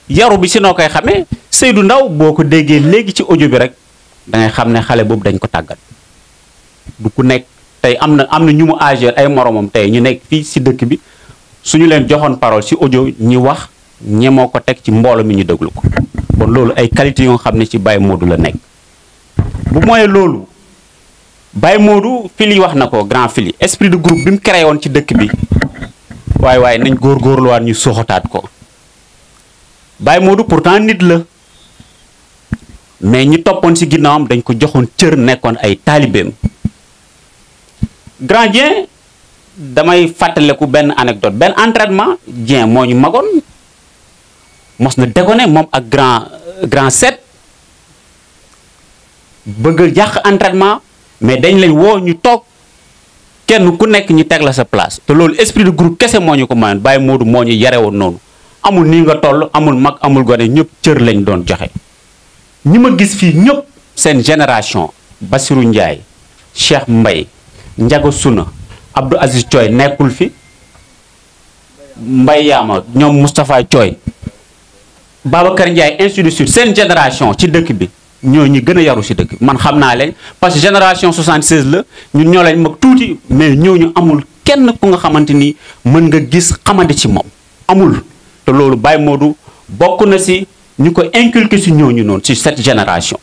yaru bi si noo koy xamee Seydou Ndaw boo ko déggee léegi ci audio bi rek da ngay xam ne xale boobu dañ ko tàggat du ku nekk tey am na ñu mu âgé ay moromam tey ñu nekk fii si dëkk bi suñu leen joxoon parole si audio ñi wax ñemoo ko teg ci mbooloo mi ñu déglu ko bon loolu ay qualité yoo xam ne ci Baye Modou la nekk bu mooy loolu Baye Modou Fili wax na ko grand Fili esprit de groupe bi mu créé woon ci dëkk bi waaye nañ góorgóorluwaat ñu soxotaat ko Baye Modou pourtant nit la mais ñi toppoon ci ginnaawam dañ ko joxoon cër nekkoon ay taalibeem grand Dieng damay fàttaleku benn anecdote benn entraînement Dieng moo ñu magoon mos na déconné moom ak grand set bëgg a yàq entraînement mais dañ leen woo ñu toog kenn ku nekk ñu teg la sa place te loolu esprit de groupe kese moo ñu ko mayoon Baye Modou moo ñu yare woon noonu amul nii nga toll amul mag amul gone ñëpp cër lañ doon joxe ñi ma gis fii ñëpp seen génération Bassirou Ndiaye Cheikh Mbaye Ndiago Suna Abdou Aziz Thioy nekkul fi Mbaye Yaama ñoom Moustapha Thioy Babacar Ndiaye ainsi de suite seen génération ci dëkk bi ñoo ñi gën a yaru si dëkk bi man xam naa leen parce que génération 76 la ñun ñoo leen mag tuuti mais ñooñu amul kenn ku nga xamante ni mën nga gis xamante ci moom amul te loolu Baye Modou bokk na si ñu ko inculqué si ñooñu noonu si cette génération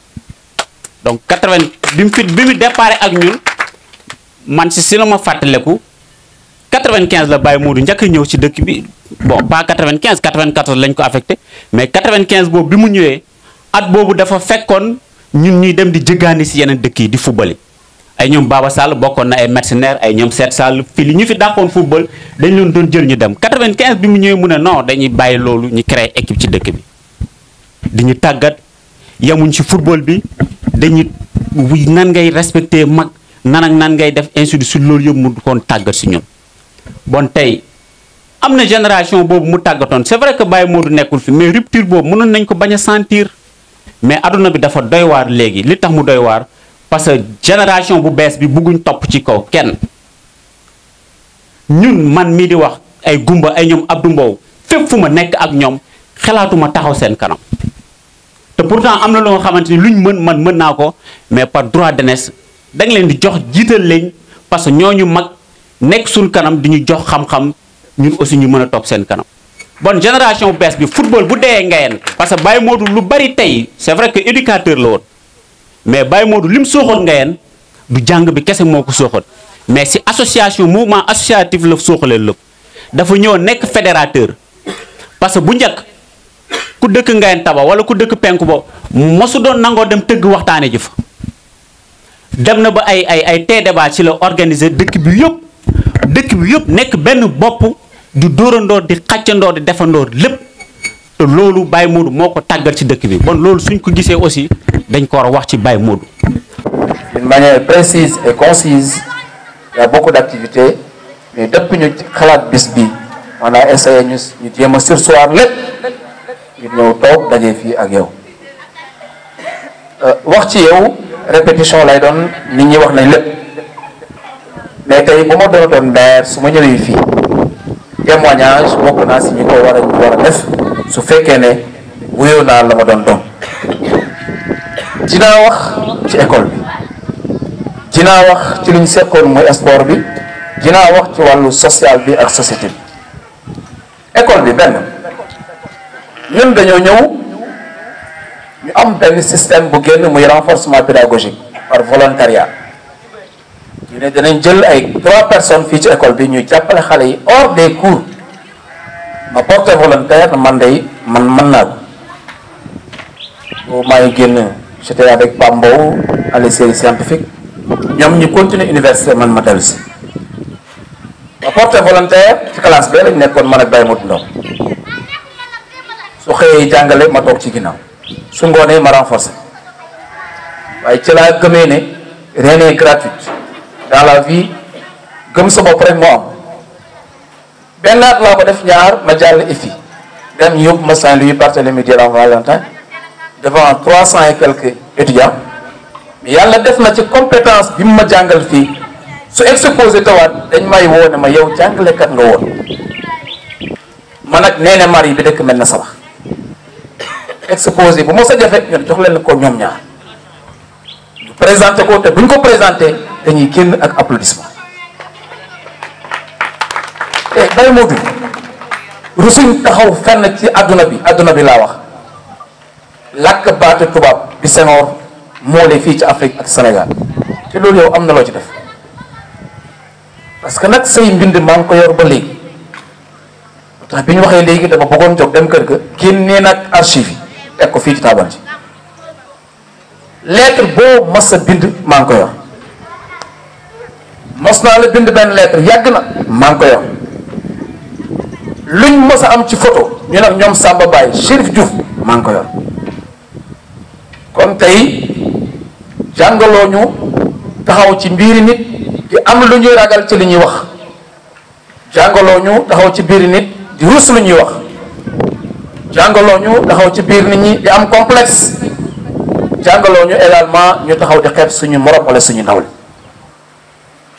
donc 80 bi mu déparé ak ñun man si la ma fàttaleku 95 la Baye Modou njëkk a ñëw si dëkk bi bon pas 95 94 lañ ko affecté mais 95 boobu bi mu ñëwee at boobu dafa fekkoon ñun ñuy dem di jëggaani si yeneen dëkk yi di football ay ñoom Baba Sall bokkoon na ay mercenaires ay ñoom Seet Sall fii li ñu fi dàqoon football dañ leen doon jël ñu dem 95 bi mu ñëwee mu ne non dañuy bàyyi loolu ñu créé équipe ci dëkk bi di ñu tàggat yemuñ ci football bi dañuy nan ngay respecté mag nan ak nan ngay def ainsi de suite loolu yëpp mu koon tàggat si ñun bon tey am na génération boobu mu tàggatoon c'est vrai que Baye Modou nekkul fi mais rupture boobu mënoon nañ ko bañ a sentir mais adduna bi dafa doy waar léegi li tax mu doy waar parce que génération bu bees bi bugguñ topp ci kaw kenn ñun man mii di wax ay gumba ay ñoom Abdou Mbow fépp fu ma nekk ak ñoom xalaatuma taxaw seen kanam te pourtant am na loo xamante ni luñ mën naa ko mais par droit d'aînesse dañ leen di jox jiital leen parce que ñooñu mag nekk suñ kanam di ñu jox xam-xam ñun aussi ñu mën a topp seen kanam bon génération bu bees bi football bu dee ngayeen parce que Baye Modou lu bari tey c'est vrai que éducateur la woon mais Baye Modou lim sooxoon ngayeen du jàng bi kese moo ko sooxoon mais si association mouvement associatif la sooxalee lépp dafa ñëw nekk fédérateur parce que bu njëkk ku dëkk ngayeen taba wala ku dëkk penku ba mosu doon nangoo dem tëgg waxtaane ji fa dem na ba ay tee débat ci la organiser dëkk bi yëpp nekk benn bopp di dóorandoor di xàccandoor di defandoor lépp te loolu Baye Modou moo ko tàggat ci dëkk bi bon loolu suñ ko gisee aussi dañ ko war a wax ci Baye Modou. D'une manière précise et concise il y a beaucoup d'activités mais depuis ñu xalaat bis bi on a essayé ñu jéem a surseoir lépp ñu ñëw toog daje fii ak yow wax ci yow répétition lay doon nit ñi wax nañ lépp mais tey bu ma doon maire su ma ñëwee fii témoignage bokk naa si ñu ko war a def su fekkee ne wuyoo naa la ma doon dinaa wax ci école bi dinaa wax ci li ñu seqoon muy sport bi dinaa wax ci wàllu social bi ak société bi école bi benn ñun dañoo ñëw ñu am benn système bu génn muy renforcement pédagogique par volontariat ñu ne danañ jël ay 3 personnes fii ci école bi ñuy jàppale xale yi hors des cours ma porté volontaire man mën naa ko maa ngi génn j'étais avec Pambo à la série scientifique ñoom ñu continuer université man ma dellu si ma porté volontaire ci classe bi lañ nekkoon man ak Baye Modou Ndaw su xëyee jàngale ma toog ci ginnaaw su ngoonee ma renforcer waaye ci laa gëmee ne rien n'est gratuit dans la vie gëm sa bopp rek moo am benn at laa ko def ñaar ma jàll EFI dem yóbbu ma Saint-Louis Barthélemy Dias Valentin devant 300 et quelques étudiants mais yàlla def na ci compétence bi mu ma jàngal fii su exposé tawaat dañ may woo ne ma yow jàngalekat nga woon man ak Néné Marie bi dëkk mel na sabax exposé bu ma sa jafe ñu jox leen ko ñoom ñaar ñu présenté ko te buñ ko présenté dañuy génn ak applaudissement te Baye Modou rusuñ taxaw fenn ci adduna bi laa wax làkk baatu tubaab bi Senghor moole fii ci Afrique ak Sénégal te loolu yow am na loo ci def parce que nag say mbind maa ngi ko yor ba léegi tax bi ñu waxee léegi dama bëggoon jóg dem kër ga génnee nag archive yi teg ko fii ci taabal ji lettre boo mas a bind maa ngi ko yor mos naa la bind benn lettre yàgg na maa ngi ko yor luñ mos a am ci photo ñu nag ñoom Samba Baye Chérif Diouf maa ngi ko yor kon tey jàngaloo ñu taxaw ci mbiiri nit di am lu ñuy ragal ci li ñuy wax jàngaloo ñu taxaw ci biir nit di rus lu ñuy wax jàngaloo ñu taxaw ci biir nit ñi di am complexe jàngaloo ñu également ñu taxaw di xeeb suñu morom wala suñu nawle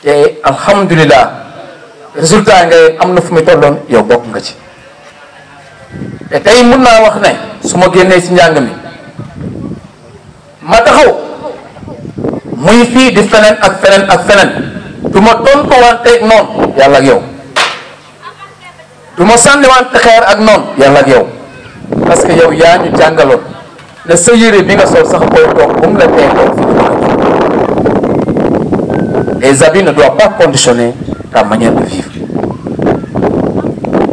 te alhamdulilah résultat ngay am na fu muy tolloon yow bokk nga ci te tey mun naa wax ne su ma génnee ci njàng mi ma taxaw muy fii di feneen ak feneen ak feneen du ma tontuwanteeg noonu yàlla ak yow du ma sànniwante xeer ak noonu yàlla ak yow parce que yow yaa ñu jàngaloon ne sa yére bi nga sol sax booy toog bu mu la tee toog fi les habits ne doivent pas conditionner ta manière de vivre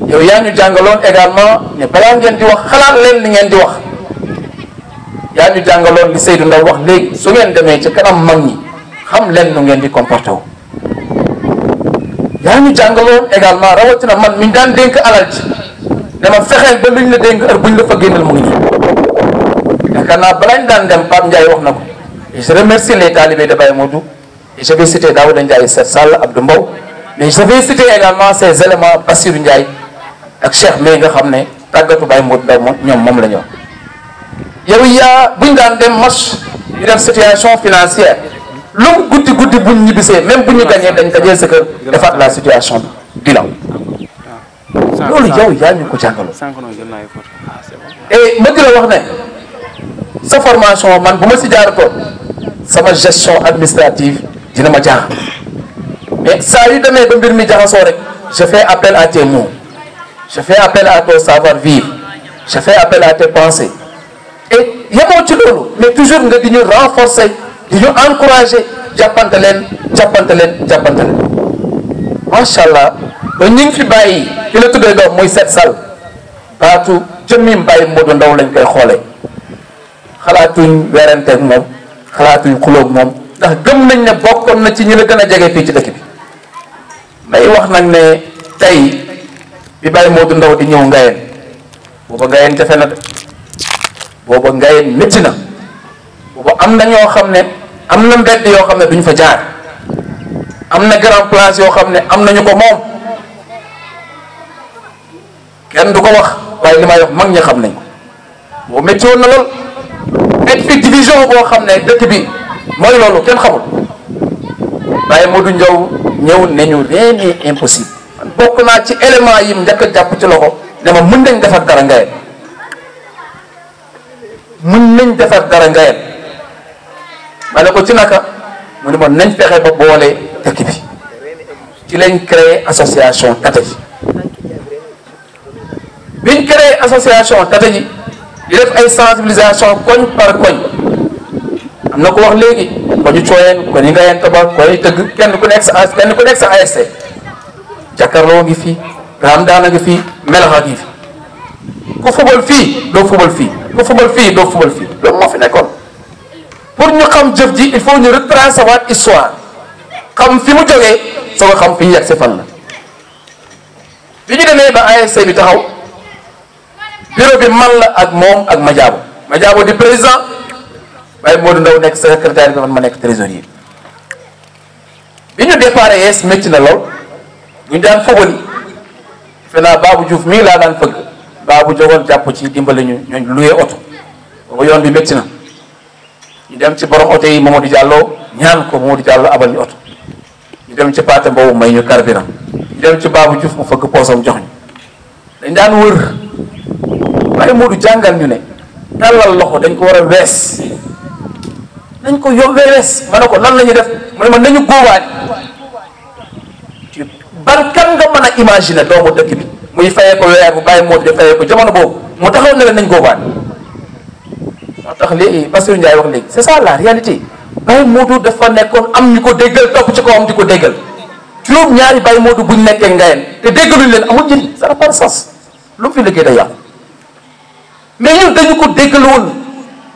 yow yaa ñu jàngaloon également ne balaa ngeen di wax xalaat leen li ngeen di wax yaa ñu jàngaloon li Seydou Ndaw wax léegi su ngeen demee ci kanam mag ñi xam leen nu ngeen di comporté wu yaa ñu jàngaloon également rawatina man mi daan dénk alal ji dama fexeel ba luñ la dénk heure buñ la fa génnal mu ngi ñëw yaakaar naa balaa ñu daan dem Pape Ndiaye wax na ko et je remercie les talibés de Baye Modou et je vais citer Daouda Ndiaye Seth Sall Abdou Mbow mais je vais citer également ces éléments Bassirou Ndiaye ak Cheikh mais nga xam ne tàggatu Baye Modou Ndaw ñoom moom la ñu wax yow yaa buñ daan dem match ñu def situation financière lu mu guddi guddi buñ ñibbisee même bu ñu gañee dañ dajee sa kër defaat la situation bilan loolu yow yaa ñu ko jàngaloo et ma di la wax ne sa formation man bu ma si jaaratoon sama gestion administrative dina ma jaaxal mais saa yu demee ba mbir mi jaxasoo rek je fais appel à tes mots je fais appel à ton savoir vivre je fais appel à tes pensées et yemoo ci loolu mais toujours nga di ñu renforcer di ñu encourager jàppante leen macha allah ba ñu ngi fi bàyyi ki la tuddee doom muy Seth Sall baatu jëmmi Baye Modou Ndaw lañ koy xoolee xalaatuñ weeranteeg moom xalaatuñ xulóog moom ndax gëm nañ ne bokkoon na ci ñi la gën a jege fii ci dëkk bi may wax nag ne tey bi Baye Modou Ndaw di ñëw Ngayeen booba Ngayeen jafe na de booba Ngayeen métti na booba am na ñoo xam ne am na mbedd yoo xam ne duñ fa jaar am na grand place yoo xam ne am nañu ko moom kenn du ko wax waaye li may wax mag ñi xam nañ ko boo métti woon na lool et puis division boo xam ne dëkk bi mooy loolu kenn xamul Baye Modou Ndaw ñëw ne ñu rien n'est impossible man bokk naa ci élément yi njëkk a jàpp ci loxo ne ma mën nañ defar dara Ngayeen mën nañ defar dara Ngayeen ma ne ko ci naka mu ne ma nañ fexe ba boole dëkk bi ci lañ créé association Tataji biñ créé association Tataji di def ay sensibilisation koñ par koñ am na ko wax léegi ko ñu cooyeen ko ñu Ngayeen Taba ko ñu tëgg kenn ku nekk sa ASC jàkkaarloo ngi fii raam daana ngi fii melaxa ngi fi ku fubal fii doo fubal fii ku fubal fii doo fubal fii loolu moo fi nekkoon pour ñu xam jëf ji il faut ñu retracer waat histoire xam fi mu jógee soo ko xam fi ñu yegg si fan la bi ñu demee ba ASC bi taxaw bureau bi man la ak moom ak Madiabo di président Baye Modou Ndaw nekk secrétaire bi man ma nekk trésorier bi ñu déparé yees métti na lool bu ñu daan fobali defe naa Babou Diouf mii laa daan fëgg Babou jógoon jàpp ci dimbali ñu ñooñ luyee oto boobu yoon bi métti na ñu dem ci borom oto yi Mamadou Diallo ñaan ko Mamadou Diallo abal ñu oto ñu dem ci Paate Mbow may ñu carburant ñu dem ci Babou Diouf mu fëgg poosam jox ñu dañ daan wër Baye Modou jàngal ñu ne tàllal loxo dañ ko war a wees nañ ko yombee wees ma ne ko nan la ñuy def mu ne ma nañu góobaani ban kan nga mën a imaginer doomu dëkk bi muy fayee ko weer bu Baye Modou de fayee ko jamono boobu mu taxaw ne leen nañ góobaani moo tax léegi Bassirou Ndiaye wax léegi c'est ça la réalité Baye Modou dafa nekkoon am ñu ko déggal topp ci kawam di ko déggal juróom ñaari Baye Modou buñ nekkee Ngayeen te déggaluñ leen amul njëriñ ça n'a pas de sens lu mu fi liggéey day yàqu mais ñun dañu ko déggal woon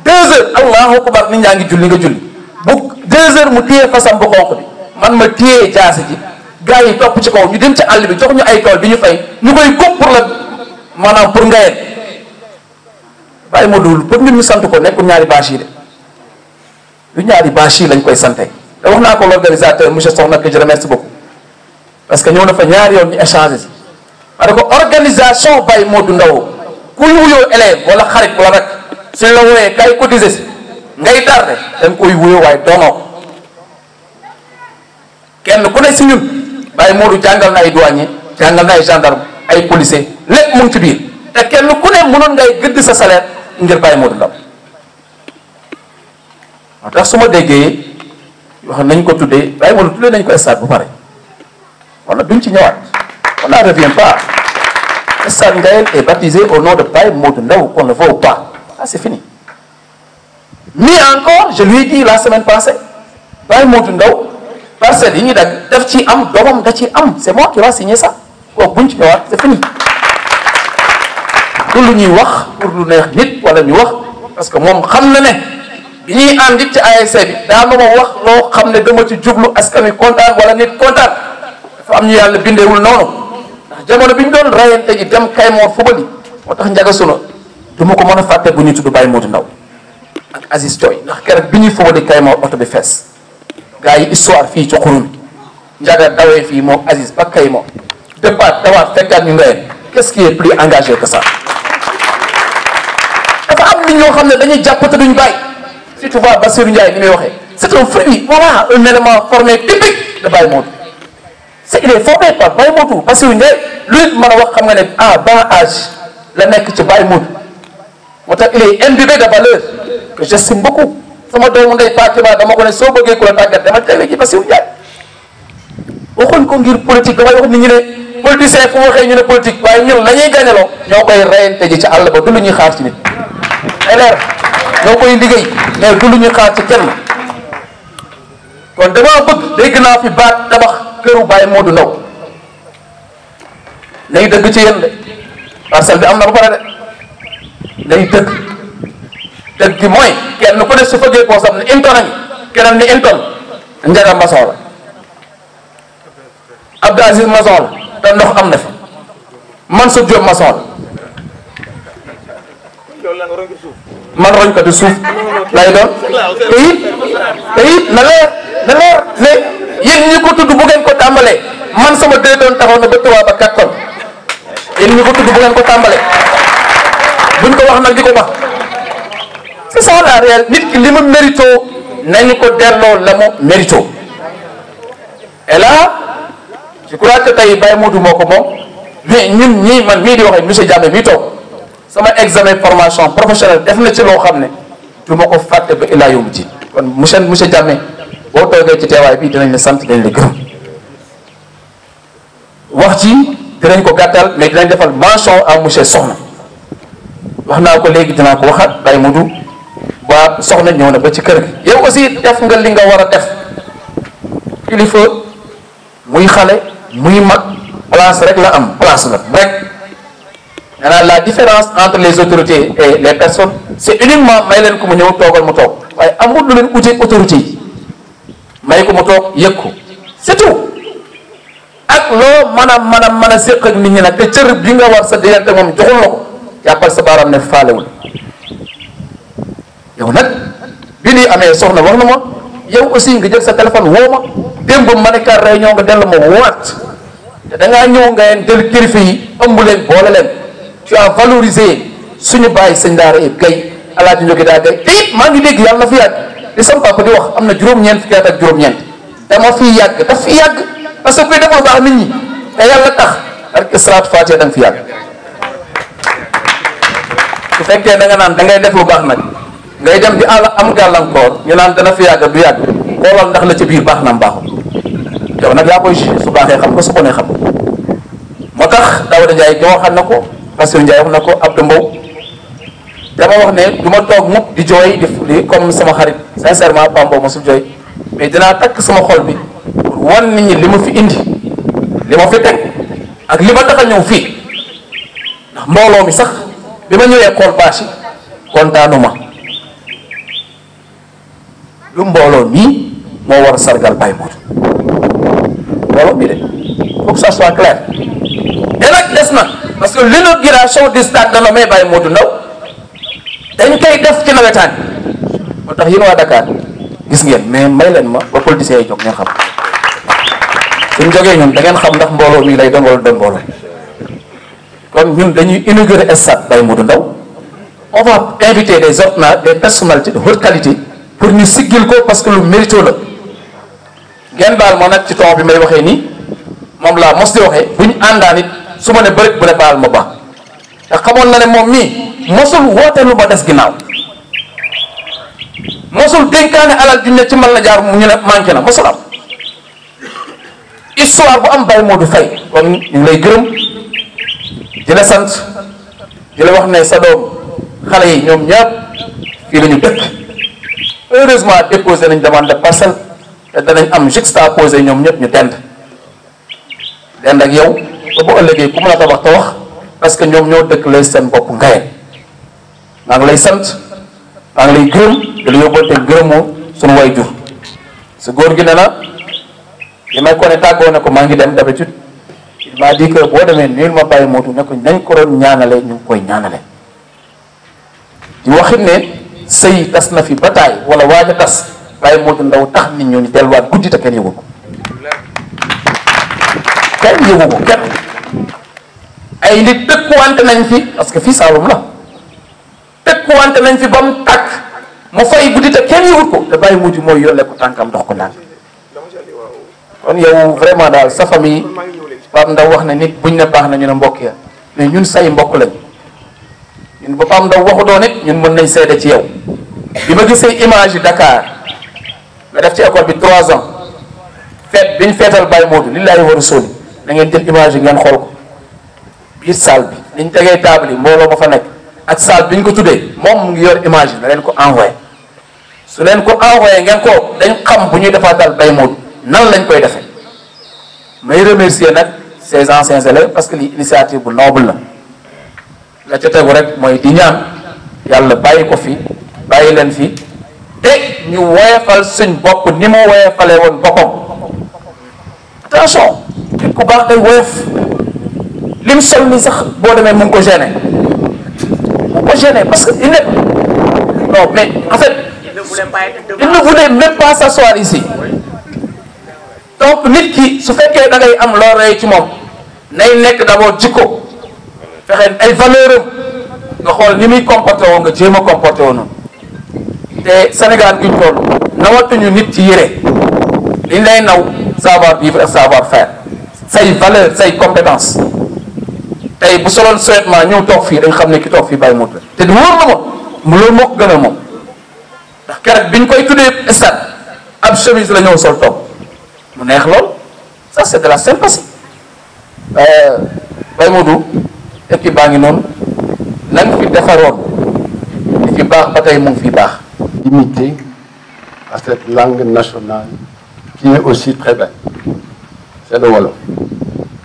2 heures allahu akbar nit ñaa ngi julli nga julli bu 2 heures mu téye fasam bu xonq bi man ma téye jaasi ji gars yi topp ci kaw ñu dem ci àll bi jox ñu ay tool bi ñu fay ñu koy góob pour la maanaam pour Ngayeen Baye Modou pour ñun ñu sant ko nekkul ñaari bâche yi de lu ñaari bâche yi lañ koy sante te wax naa ko l'organisateur monsieur Soxna que je remercie beaucoup parce que ñëw na fa ñaari yoon ñu échangé si parce que organisation Baye Modou Ndaw kuy wuyoo élève wala xarit wala rek suñ la wooyee kay cotiser si ngay tardé dañ koy wuyoo waaye doonoo ko kenn ku ne si ñun Baye Modou jàngal na ay douanier jàngal na ay gendarme ay policier lépp mu ngi ci biir te kenn ku ne mënoon ngay gëdd sa salaire ngir Baye Modou Ndaw moo tax su ma déggee wax nañ ko tuddee Baye Modou tuddee nañ ko stade bu pare wala duñ ci ñëwaat on n'en revient pas stade Ngayeen est baptisé au nom de Baye Modou Ndaw qu'on le veuille ou pas ah c'est fini mais encore je lui ai dit la semaine passée Baye Modou Ndaw parcelle yi ñu dagg daf ci am doomam da ci am c'est moi qui va signer ça kooku buñ ci ñëwaat c'est fini du lu ñuy wax pour lu neex nit wala ñu wax parce que moom xam na ne bi ñuy ànd it ci ASC bi daa ma wax loo xam ne dama ci jublu askan wi kontaan wala nit kontaan dafa am ñu yàlla bindeewul noonu ndax jamono bi ñu doon rayante ji dem Kaymoor fubali moo tax njaga suna du ma ko mën a fàtte bu ñuy tudd Baye Modou Ndaw ak Aziz Thioy ndax keroog bi ñuy fubali Kaymoor oto bi fees gars yi histoire fii ci xurum njaga dawee fii moom Aziz ba Kaymoor départ dawaat fekkaat ñu Ngayeen qu'est-ce qui est plus engagé que ça dafa am nit ñoo xam ne dañuy jàpp te duñ bàyyi si tu vois Bassirou Ndiaye ni muy waxee c'est un fruit voilà un élément formé typique de Baye Modou c'est il est formé par Baye Modou Bassirou Ndiaye lu nit mën a wax xam nga ne à bas âge la nekk ci Baye Modou moo tax il est imbibé de valeur que j'estime beaucoup sama doomu ndey Fatima dama ko ne soo bëggee ku la tàggat dama teewee ji Bassirou Ndiaye waxuñ ko ngir politique damay wax nit ñi ne politicien fu waxee ñu ne politique waaye ñun la ñuy gañaloo ñoo koy reyante ji ci àll ba du lu ñuy xaar ci nit leer ñoo koy liggéey mais du lu ñuy xaar ci kenn kon dama bëgg dégg naa fi baat tabax këru Baye Modou Ndaw nay dëgg ci yéen de parcelle bi am na ba pare de nay dëgg gi mooy kenn ku ne su fëggee poosam ne une tonne a ngi keneen ni une tonne Njaga maçon la Abdou Aziz maçon la te ndox am na fi Mansour Diop maçon la man roñ ko di suuf lay doon te it na leer ne yéen ñi ko tudd bu ngeen ko tàmbalee man sama 2 tonnes taxaw na ba 3 ba 4 tonnes yéen ñi ko tudd bu ngeen ko tàmbalee buñ ko wax nag di ko wax c'est ça la réelle nit ki li mu mérito nañu ko delloo la mu mérito et là je crois que tey Baye Modou moo ko moom mais ñun ñii man mii di waxee monsieur Diame mii toog sama examen formation professionnelle def na ci loo xam ne du ma ko fàtte ba ilaa yomb ci kon monsieur Diame boo toogee ci teewaay bi dinañ la sant dinañ la gërëm wax ci dinañ ko gàttal mais dinañ defal mention à monsieur Soxna wax naa ko léegi dinaa ko waxaat Baye Modou waa Soxna ñëw na ba ci kër gi yow aussi def nga li nga war a def kilifa muy xale muy mag place rek la am place la rek maanaam la différence entre les autorités et les personnes c'est uniquement may leen ko mu ñëw toogal mu toog waaye amul lu leen uteeg autorités yi may ko mu toog yëg ko c'est tout ak loo mën a séq ak nit ñi nag te cër bi nga war sa diggante moom joxul la ko jàppal sa baaraam ne faalewul yow nag bi lii amee soxna wax na ma yow aussi nga jël sa téléphone woo ma démb ma ne ka réunion nga dellu ma woowaat te da ngaa ñëw nga yeen jël kilifa yi ëmb leen boole leen tu as valorisé suñu bàyyi sëñ Daara Ib Gaye Alaaji Njogi daa Gaye te it maa ngi dégg yàlla na fi yàgg li sama papa di wax am na juróom-ñeent fukki at ak juróom-ñeent dama fi yàgg daf fi yàgg parce que kuy def lu baax nit ñi te yàlla tax ak salaatu faatiha da nga fi yàgg su fekkee da nga naan da ngay def lu baax nag ngay dem di am gàllankoor ñu naan dana fi yàgg du yàgg xoolal ndax la ca biir baax na am baaxul yow nag yaa koy su baaxee xam ko su bonee xam moo tax Daouda Ndiaye ki waxal na ko Bassirou Ndiaye wax na ko Abdou Mbow dama wax ne du ma toog mukk di jooy di comme sama xarit sincèrement Pambo mosul jooy mais dinaa takk sama xol bi pour wan nit ñi li ma fi indi li ma fi teg ak li ma tax a ñëw fii ndax mbooloo mi sax bi ma ñëwee xool bâche yi kontaanuma lu mbooloo mii moo war a sargal Baye Modou mbooloo mi de faut que ça soit clair et nag des na parce que l'inauguration du stade dénommé Baye Modou Ndao dañ koy def ci nawetaan moo tax yéen waa Dakar gis ngeen mais may leen ma ba politiciens yi jóg ngeen xam suñ jógee ñun da ngeen xam ndax mbooloo mii lay doon wala doon mbooloo kon ñun dañuy inaugurer stade Baye Modou Ndao on va inviter des ordonnances des personnalités de haute qualité pour ñu siggil ko parce que lu mérito la ngeen baal ma nag ci ton bi may waxee nii moom laa mos di waxee bu ñu àndaan it su ma ne bëri bu ne baal ma ba te xamoon na ne moom mii mosul woote lu ma des ginnaaw mosul dénkaane alal ju ne ci man la jaar mu ñu ne manqué na mosul am histoire bu am Baye Modou Faye kon ñu ngi lay gërëm di la sant di la wax ne sa doom xale yi ñoom ñëpp fii la ñu dëkk heureusement déposé nañ demande de parcelle te danañ am juxtaposé ñoom ñëpp ñu dend ak yow ba bu ëllëgee ku mën a tabax te wax parce que ñoom ñoo dëkk lay seen bopp ngayeen maa ngi lay sant maa ngi lay gërëm di la yóbbante gërëmoo suñu way jur su góor gi ne na li may ko ne tàggoo ne ko maa ngi dem d'habitude il m'a dit que boo demee nuyul ma Baye Modou ne ko nañ ko doon ñaanale ñu ngi koy ñaanale di waxit ne sëy tas na fi bataay wala waaj a tas Baye Modou Ndao tax nit ñoo ñu delluwaat guddi te kenn yëgu ko kenn yëgu ko kenn ay nit tëkkuwante nañ fi parce que fii Saalum la tëkkuwante nañ fi ba mu tàkk mu fay guddi te kenn yëgut ko te Baye Modou mooy yónnee ko tànkam dox ko naan kon yow vraiment daal sa famille Pape Ndao wax ne nit buñ ne baax na ñu ne mbokk ya mais ñun say mbokk lañ ñun ba Pape Ndao waxutoo nit ñun mën nañ seede ci yow bi ma gisee image yi Dakar nga def ci école bi 3 ans fête biñ feetal Baye Modou lillaahi wa rasuuli da ngeen jël image yi ngeen xool ko biir salle bi niñ tegee table yi mbooloo ma fa nekk ak salle biñ ko tuddee moom mu ngi yor image yi na leen ko envoyé su leen ko envoyé ngeen ko dañ xam bu ñuy defaatal Baye Modou nan lañ koy defee may remercier nag ces anciens élèves parce que li initiative bu noble la ca tegu rek mooy di ñaan yàlla bàyyi ko fi bàyyi leen fi te ñu woyefal suñ bopp ni mu woyefalee woon boppam attention nit ku baax day woyef lim sol ni sax boo demee mu ngi ko gêné parce que il est non mais en fait il ne voulait même pas s'asseoir ici donc nit ki su fekkee da ngay am loo rey ci moom nay nekk d'abord jikko fexe ay valeur am nga xool ni muy comporté woo nga jéem a comporté woo noonu te Sénégal gi ñu toll nawatuñu nit ci yére liñ lay naw savoir vivre ak savoir faire say valeur say compétence tey bu soloon souhaitement ñëw toog fii dañ xam ne ki toog fii Baye Modou te du wóor na ma loolu moo ko gënal moom ndax keroog biñ koy tuddee stade ab chemise la ñëw sol toog mu neex lool ça c'est de la sympathie Baye Modou équipe baa ngi noonu lan fi defaroon li fi baax ba tey mu ngi fi baax. Limité à cette langue nationale qui est aussi très belle, c'est le Wolof.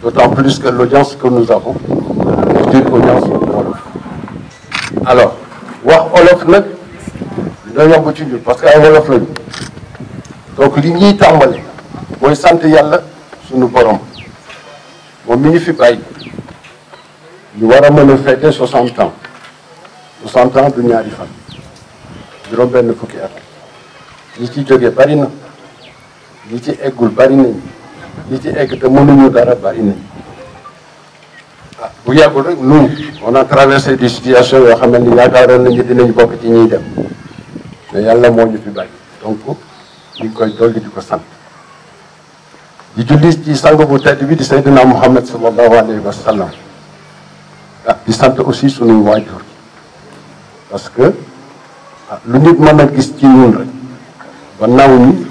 D'autant plus que l'audience que nous avons est une audience Wolof. Alors wax Wolof nag dina yomb ci ñun parce que ay Wolof lañu donc li ñuy tàmbale mooy sant yàlla suñu borom moom mi ñu fi bàyyi ñu war a mën a fêter 60 ans 60 ans du ñaari fan juróom benn fukki at ñi ci jóge bari na ñi ci eggul bari nañ ñi ci egg te mënuñu dara bari nañ ah bu yàggul rek nous on a traversé des situations yoo xam ne yaakaaroon nañu dinañ bokk ci ñiy dem mais yàlla moo ñu fi bàyyi donc ñu ngi koy dolli di ko sant di julli ci sang bu tedd bi di Seydina Muhammad sallallahu alayhi wa sallam ah di sant aussi sunuy waajur parce que lu nit mën a gis ci ñun rek ba naw ñu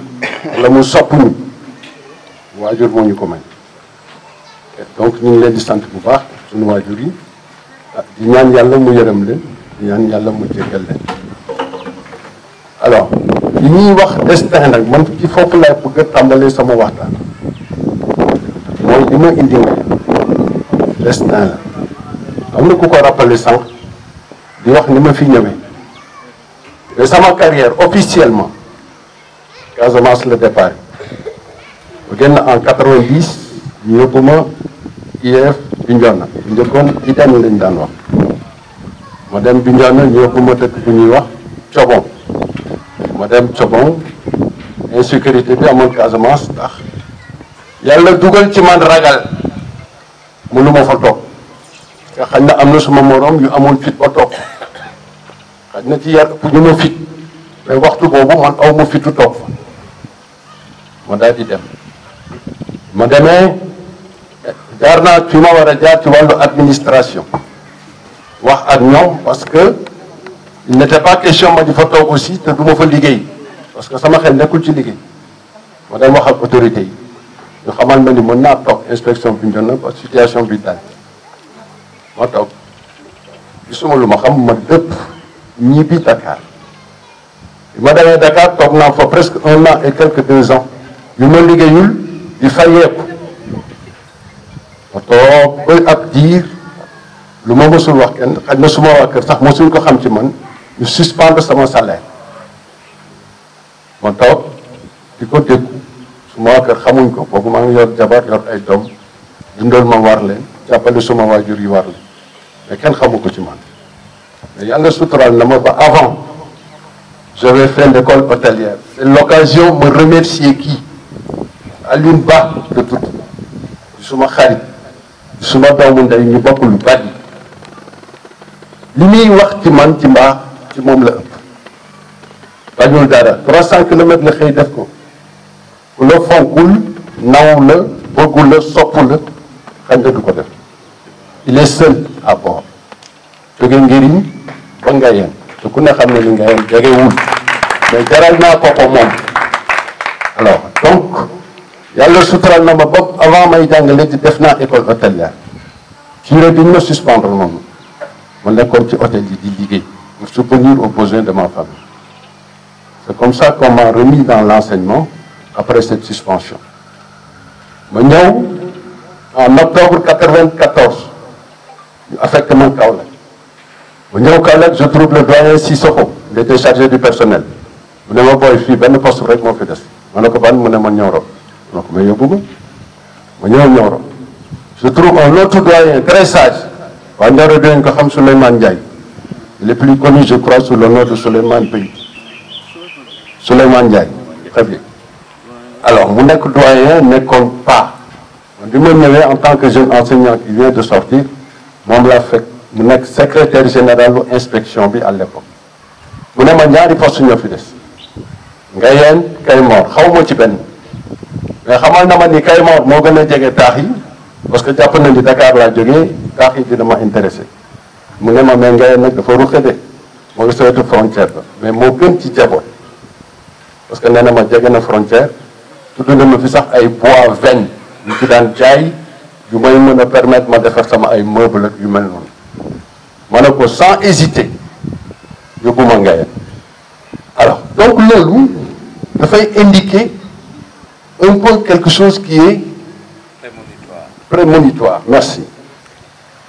wala mu sopp ñu waajur moo ñu ko may donc ñu ngi leen di sant bu baax sunu waajur yi di ñaan yàlla mu yërëm leen di ñaan yàlla mu jéggal leen alors li ñuy wax destin nag man ci foofu laay bëgg a tàmbalee sama waxtaan mooy li ma indi nga destin la am na ku ko rappelé sànq di wax ni ma fi ñëwee mais sama carrière officiellement Casamance le départ ba génn en 90 ñu yóbbu ma IEF Bignona bu njëkkoon IDEN lañ daan wax ma dem Bignona ñu yóbbu ma dëkk bu ñuy wax Cobon ma dem Cobon insécurité bi amoon Casamance ndax yàlla dugal ci man ragal mënu ma fa toog nga xañ na am na suma moroom yu amoon fit ba toog xañ na ci yar ëpp ñu ma fit mais waxtu boobu man aw ma fitu toog fa ma daal di dem ma demee jaar naa fi ma war a jaar ci wàllu administration wax ak ñoom parce que il n'était pas question ma di fa toog aussi te du ma fa liggéey parce que sama xel nekkul ci liggéey ma dem wax ak autorité yi ñu xamal ma ni mën naa toog inspection bi njonna ba situation bi daal ma toog gisuma lu ma xam ma dëpp ñibbi Dakar bi ma demee Dakar toog naa fa presque 1 an et quelques 2 ans yu ma liggéeyul di fayeeku ma toog ba ab diir lu ma mësul wax kenn xaj na suma waa kër sax mësuñ ko xam ci man ñu suspendre sama salaire ma toog di ko dégg suma waa kër xamuñ ko boobu maa ngi yor jabar yor ay doom dundal ma war leen jàppale suma waajur yi war leen mais kenn xamu ko ci man mais yàlla suturaal na ma ba avant j'avais fait l'école hôtelière c'est l'occasion me remercier qui Alioune Ba de tout suma xarit suma doomu ndey ñu bokk lu bari li muy wax ci man ci mbaax ci moom la ëpp bañul dara 300 kilomètres la xëy def ko ku la fonkul naw la bëggul la sopp la xañ na du ko def il est seul à bord jóge Ngiriñ ba Ngayeen te ku ne xam ne ni Ngayeen jegewul mais jaral naa ko ko moom alors donc yàlla sutural na ma bopp avant may jàngale di def naa école hôtelière curé bi ñu ma suspendre moom ma nekkoon ci hôtel yi di liggéey pour subvenir aux besoins de ma famille c'est comme ça qu'on m'a remis dans l'enseignement après cette suspension ma ñëw en octobre 94 ñu affecté ma Kaolack ma ñëw Kaolack je trouve le doyen Sissoko il était chargé du personnel mu ne ma booy fii benn poste rek moo fi des ma ne ko ban mu ne ma Nioro ma ne ko mais yóbbu ma ñëw Nioro je trouve un autre doyen très sage waa Nioro dinañ ko xam Souleymane Ndiaye il est plus connu je crois sous le nom de Souleymane Pays Souleymane Ndiaye très bien alors mu nekk doyen nekkoon pas bi ma ñëwee en tant que jeune enseignant qui vient de sortir moom laa fekk mu nekk secrétaire général u inspection bi à l'époque mu ne ma ñaari poste ñoo fi des Ngayeen Kaymoor xaw ma ci benn mais xamal na ma ni Kaymoor moo gën a jege taax yi parce que jàpp na ni Dakar laa jógee taax yi dina ma intéressé mu ne ma mais Ngayeen nag dafa ruxe de moo ngi sowetu frontière ba mais moo gën ci jaboot parce que nee na ma jege na frontière tudd na ma fi sax ay bois veine yu ci daan jaay yu may mën a permettre ma defar sama ay meuble ak yu mel noonu ma ne ko sans hésiter yóbbu ma Ngayeen alors donc loolu dafay indiquer un peu quelque chose qui est prémonitoire merci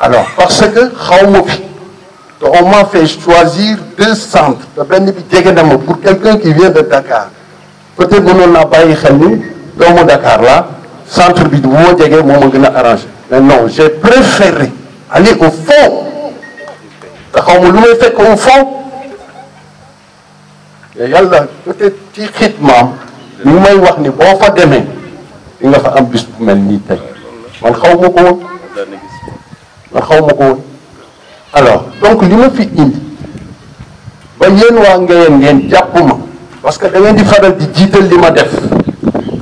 alors parce que xaw ma fi te on m'a fait choisir 2 centres te benn bi jege na ma pour quelqu'un qui vient de Dakar peut-être mënoon naa bàyyi xel ni doomu Dakar la centre bi bu ma jegee moo ma gën a arrangé mais non j'ai préféré aller au fond te xaw ma lu may fekk au fond te yàlla peut-être ci xitmaam mi ngi may wax ni boo fa demee di nga fa am bis bu mel nii tey man xaw ma ko woon alors donc li ma fi indi ba yéen waa Ngayeen ngeen jàpp ma parce que da ngeen di faral di jiital li ma def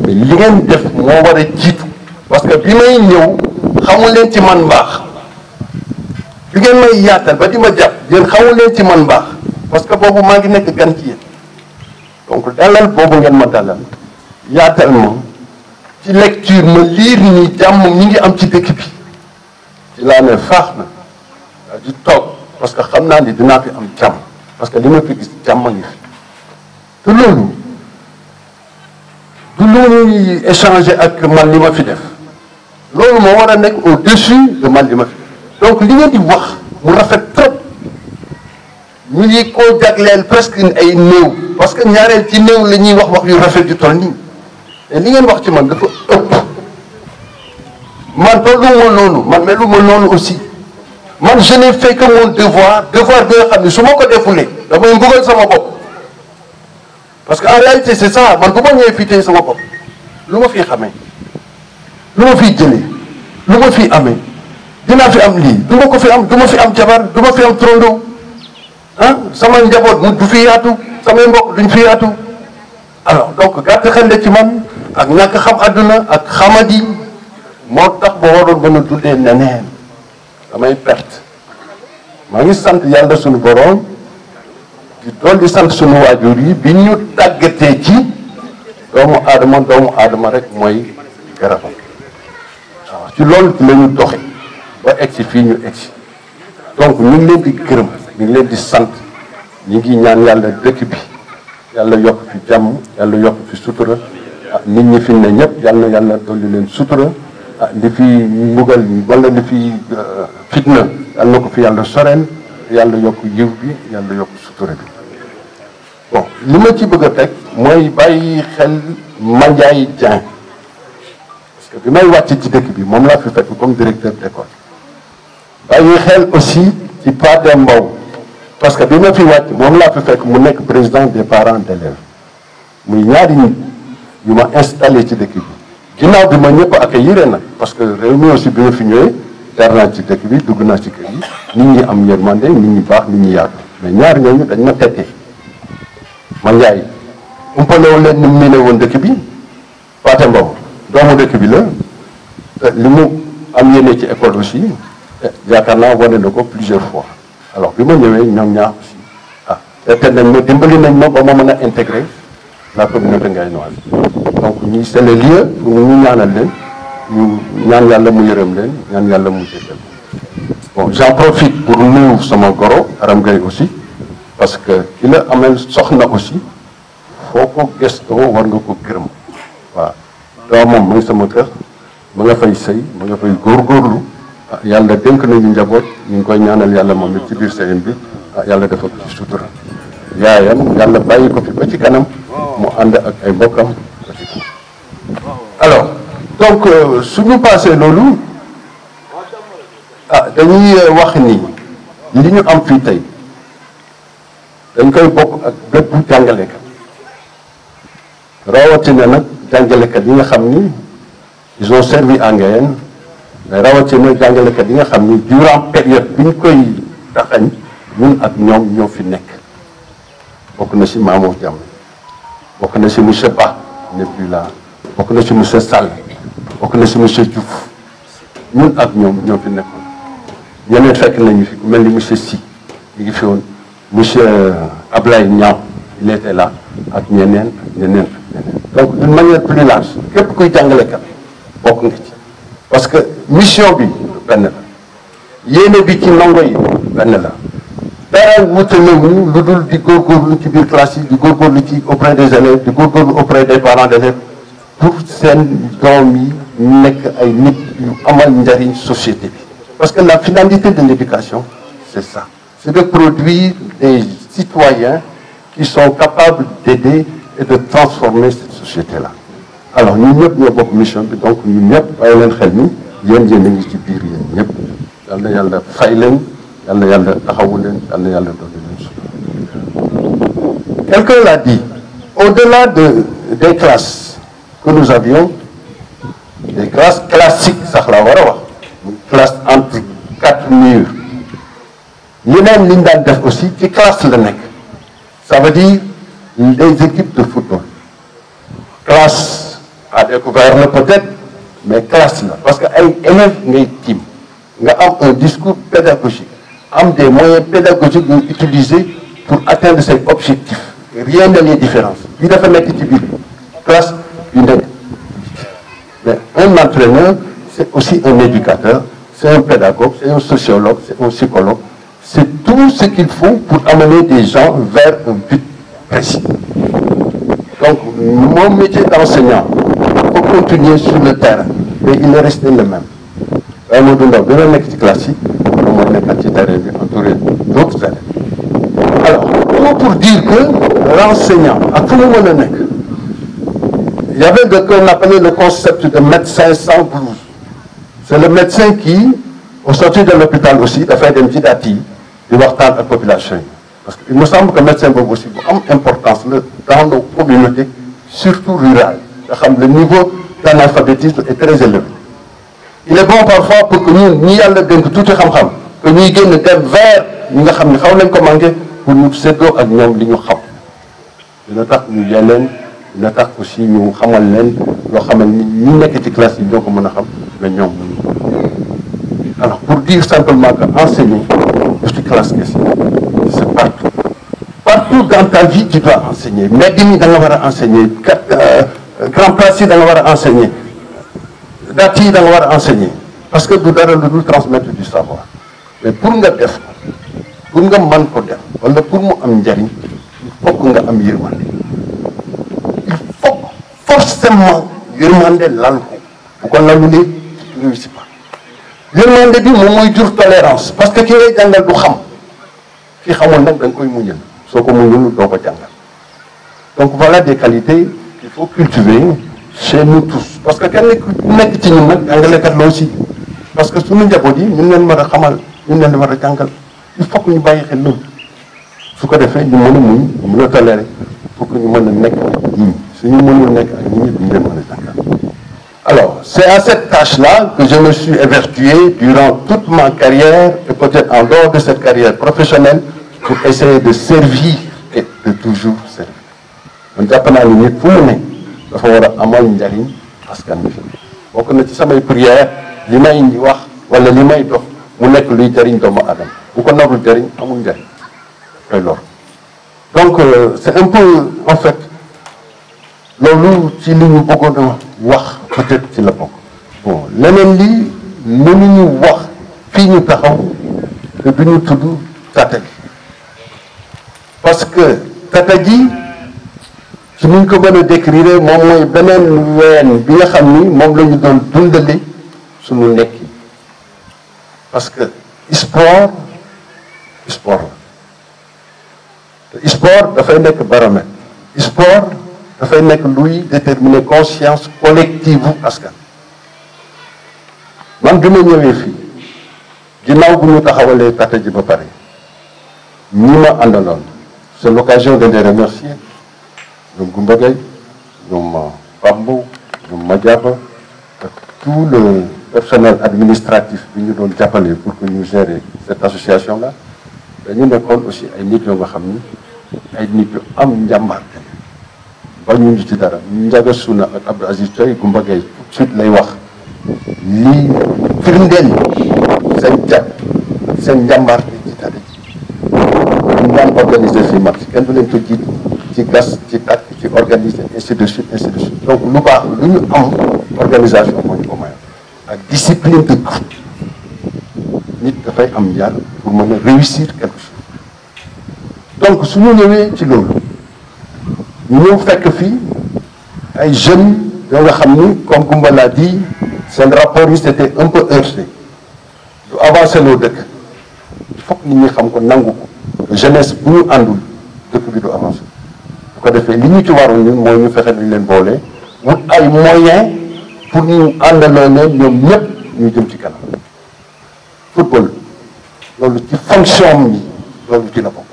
mais li ngeen def moo war a jiitu parce que bi may ñëw xamul leen ci man mbaax bi ngeen may yaatal ba di ma jàpp yéen xamul leen ci man mbaax parce que boobu maa ngi nekk gan ci yéen donc dalal boobu ngeen ma dalal yaatal ma ci lecture ma liir ni jàmm ñi ngi am ci dëkk bi ci laa ne faax na daa di toog parce que xam naa ni dinaa fi am jàmm parce que li ma fi gis jàmm ngi fi te loolu du lu ñuy échanger ak man li ma fi def loolu moo war a nekk au-dessus de man li ma fi def donc li ngeen di wax mu rafet trop ñu ngi ko jagleel presque ay néew parce que ñaareel ci néew la ñuy wax yu rafet yu toll nii te li ngeen wax ci man dafa ëpp man tollu ma noonu man melu ma noonu aussi man je n'ai fait que mon devoir bi nga xam ne su ma ko defulee damay mbugal sama bopp parce que en réalité c'est ça man bu ma ñëwee fii tey sama bopp lu ma fiy xamee lu ma fiy jëlee lu ma fiy amee dinaa fi am lii du ma ko fi am du ma fi am jabar du ma fi am trondo ah sama njaboot mu du fi yaatu samay mbokk duñ fi yaatu alors donc gàtt xel la ci man ak ñàkk xam àdduna ak xamadi moo tax ba waroon mën a dundee neneen damay perte maa ngi sant yàlla suñu borom di doon di sant suñu waajur yi bi ñu tàggatee ci doomu aadama rek mooy garabam waaw ci loolu la ñu doxe ba egsi fii ñu egsi donc ñu ngi leen di gërëm ñu ngi leen di sant ñu ngi ñaan yàlla dëkk bi yàlla yokk fi jàmm yàlla yokk fi sutura nit ñi fi ne ñëpp yàlla na yàlla dolli leen sutura li fi mbugal wala li fi fitna yàlla na ko fi yàlla soreel yàlla yokk yiw bi yàlla yokk sutura bi bon li ma ci bëgg a teg mooy bàyyi xel Mandiaye Dieng parce que bi may wàcc ci dëkk bi moom laa fi fekk comme directeur d'école bàyyi xel aussi ci Pathé Mbow parce que bi ma fi wàcc moom laa fi fekk mu nekk président des parents d'élèves muy ñaari nit yu ma installé ci dëkk bi ginnaaw bi ma ñëpp accueillir nag parce que réew mi aussi bi ma fi ñëwee jaar naa ci dëkk bi dugg naa ci kër yi nit ñi am yërmande nit ñi baax nit ñi yaatu mais ñaari ñooñu dañ ma tettee Mandiaye umpalewu leen ni mu miine woon dëkk bi Pathé Mbow doomu dëkk bi la li mu am yéene ci école aussi yaakaar naa wane na ko plusieurs fois alors bi ma ñëwee ñoom ñaar aussi te nañ ma dimbali nañ ma ba ma mën a intégrer la communauté ngaynoise donc ñi c'est le lieu pour ñu ñaanal leen ñu ñaan yàlla mu yërëm leen ñaan yàlla mu jéggal bon j'en profite pour nuyu sama goro Aram Gaye aussi parce que ki la amel soxna aussi foo ko gëstoo war nga ko gërëm waaw doomam mu ngi sama kër ma nga fay sëy ma nga fay góorgóorlu yàlla dénk nañu njaboot ñu ngi koy ñaanal yàlla moom it ci biir sëyin bi yàlla dafa ko ci sutura yaayam yàlla bàyyi ko fi ba ci kanam mu ànd ak ay mbokkam ba ci kanam alors donc suñu passé loolu dañuy wax ni li ñu am fii tey dañ koy bokk ak bépp jàngalekat rawatina nag jàngalekat yi nga xam ni ils ont servi à Ngayène mais rawatina jàngalekat yi nga xam ni durant période bi ñu koy taxañ ñun ak ñoom ñoo fi nekk bokk na si Mamour Diam bokk na si monsieur Ba n'est plus là bokk na si monsieur Sall bokk na si monsieur Diouf ñun ak ñoom ñoo fi nekkoon ñeneen fekk nañu fi ku mel ni monsieur Sy mi ngi fi woon monsieur Ablaye Niang il était là ak ñeneen ak ñeneen donc d'une manière plus large képp kuy jàngalekat bokk nga ci parce que mission bi benn la yéene bi ci ndongo yi benn la dara wutalewuñu lu dul di góorgóorlu ci biir classe yi di góorgóorlu ci auprès des élèves di góorgóorlu auprès des parents d'élèves pour seen doom yi nekk ay nit yu amal njariñ société bi parce que la finalité de l'éducation c'est ça c'est de produire des citoyens qui sont capables d'aider et de transformer cette société-là alors ñun ñëpp ñoo bokk mission bi donc ñun ñëpp bàyyi leen xel ni yéen a ngi ci biir yéen ñëpp yal na yàlla fay leen yal na yàlla taxawu leen yal na yàlla dolli leen suuf quelqu'un l'a dit, au-delà des classes que nous avions, des classes classiques, ça la war a wax, une classe entre 4 murs, yeneen li ñu daan def aussi ci classe la nekk, ça veut dire des équipes de football, classe à découvert la peut-être, mais classe la parce que ay élèves ngay tiim nga am un discours pédagogique, am des moyens pédagogiques yu utiliser pour atteindre ces objectifs, rien ne les différence bi dafa nekk ci biir classe yu nekk. Mais un entraîneur, c'est aussi un éducateur, c'est un pédagogue, c'est un sociologue, c'est un psychologue. C'est tout ce qu'il faut pour amener des gens vers un but précis. Donc, mon métier d'enseignant, il faut continuer sur le terrain, mais il est resté le même. Classique, entouré d'autres élèves. Alors, tout pour dire que l'enseignant, à tout moment, il y avait ce qu'on appelait le concept de médecin sans blouse. C'est le médecin qui, au sortir de l'hôpital aussi, a fait des petites attitres de voir tant la population. Parce qu'il me semble que le médecin a aussi une importance dans nos communautés, surtout rurales. Le niveau d'analphabétisme est très élevé. Il est bon parfois pour que nous, nous ayons tout le temps, que nous ayons vers nous pour nous céder à nous li ñu xam. Dina tax ñu yeneen dina tax aussi ñu xamal leen loo xamal ni ñi nekk ci classe yi ñoo ko mën a xam mais ñoom alors pour dire simplement que enseigner ci classe kese c'est partout partout dans ta vie tu dois enseigner mbedd mi da nga war a enseigner grand place yi da nga war a enseigner date yi da nga war a enseigner parce que du dara lu dul transmettre du savoir mais pour nga def pour nga mën ko def wala pour mu am njariñ il faut que nga am yërmande il faut forcément yërmande lal ko bu ko lalulee réussi pas yërmande bi moom mooy jur tolérance parce que ki ngay jàngal du xam ki xamoon nag da nga koy muñal soo ko muñul doo ko jàngal donc voilà des qualités qu'il faut cultiver chez nous tous parce que kenn ku nekk ci ñun nag jàngalekat la aussi parce que suñu njaboot yi ñun leen war a xamal ñun leen war a jàngal il faut que ñu bàyyi xel loolu su ko defee ñu mën a muñ ñu mën a tolérer pour que ñu mën a nekk ak ñi suñu mënul nekk ak ñi duñu leen mën a jàngal. Alors c'est à cette tâche-là que je me suis évertué durant toute ma carrière et peut-être en dehors de cette carrière professionnelle pour essayer de servir et de toujours servir. man jàpp naa ni nit fu mu ne dafa war a amal njariñ askan bi bokk na ci samay prière li may wax wala li may dox mu nekk luy jariñ doomu aadama bu ko narul jariñ amul njariñ koy lor donc c'est un peu en fait loolu ci li ñu bëggoon a wax peut-être ci la bokk bon leneen lii mënuñu wax fii ñu taxaw te duñu tudd tata gi parce que tata ji ci nuñ ko mën a décrire moom mooy beneen ween bi nga xam ni moom la ñu doon dundale suñu nekki parce que sport la te sport dafay nekk baromètre sport dafay nekk luy déterminer conscience collective bu askan man bi ma ñëwee fii ginnaaw bu ñu taxawalee tata ji ba pare ñi ma àndaloon c'est l'occasion de les remercier ñoom Goumba Gueye ñoom Pambo ñoom Madiaba ak tout le personnel administratif bi ñu doon jàppale pour que ñu gérer cette association là dañu nekkoon aussi ay nit yoo nga xam ni ay nit yu am njàmbaar ba ñu ci dara Ndiaga Souna ak Abdou Aziz Toy Goumba Gueye tout de suite lay wax lii firndeel seen njàmbaar ci tari ñu daan organiser fii mag kenn du leen ko jiit ci gas ci tàkk ci organiser ainsi de suite donc lu baax lu ñu am organisation moo ñu ko mayoon ak discipline de groupe nit dafay am yar pour mën a réussir quelque chose donc su ñu ñëwee ci loolu ñu ñëw fekk fii ay jeunes yoo nga xam ni comme Goumba l'a dit seen rapport yi c'était un peu heurté du avancé loo dëkk il faut que nit ñi xam ko nangu ko jeunesse bu ñu àndul dëkk bi du avancé bu ko defee li ñu ci waroon ñun mooy ñu fexe nañ leen boole wut ay moyens pour ñu àndaloo leen ñoom ñëpp ñu jëm ci kanam football loolu ci fonction yi loolu ci la bokk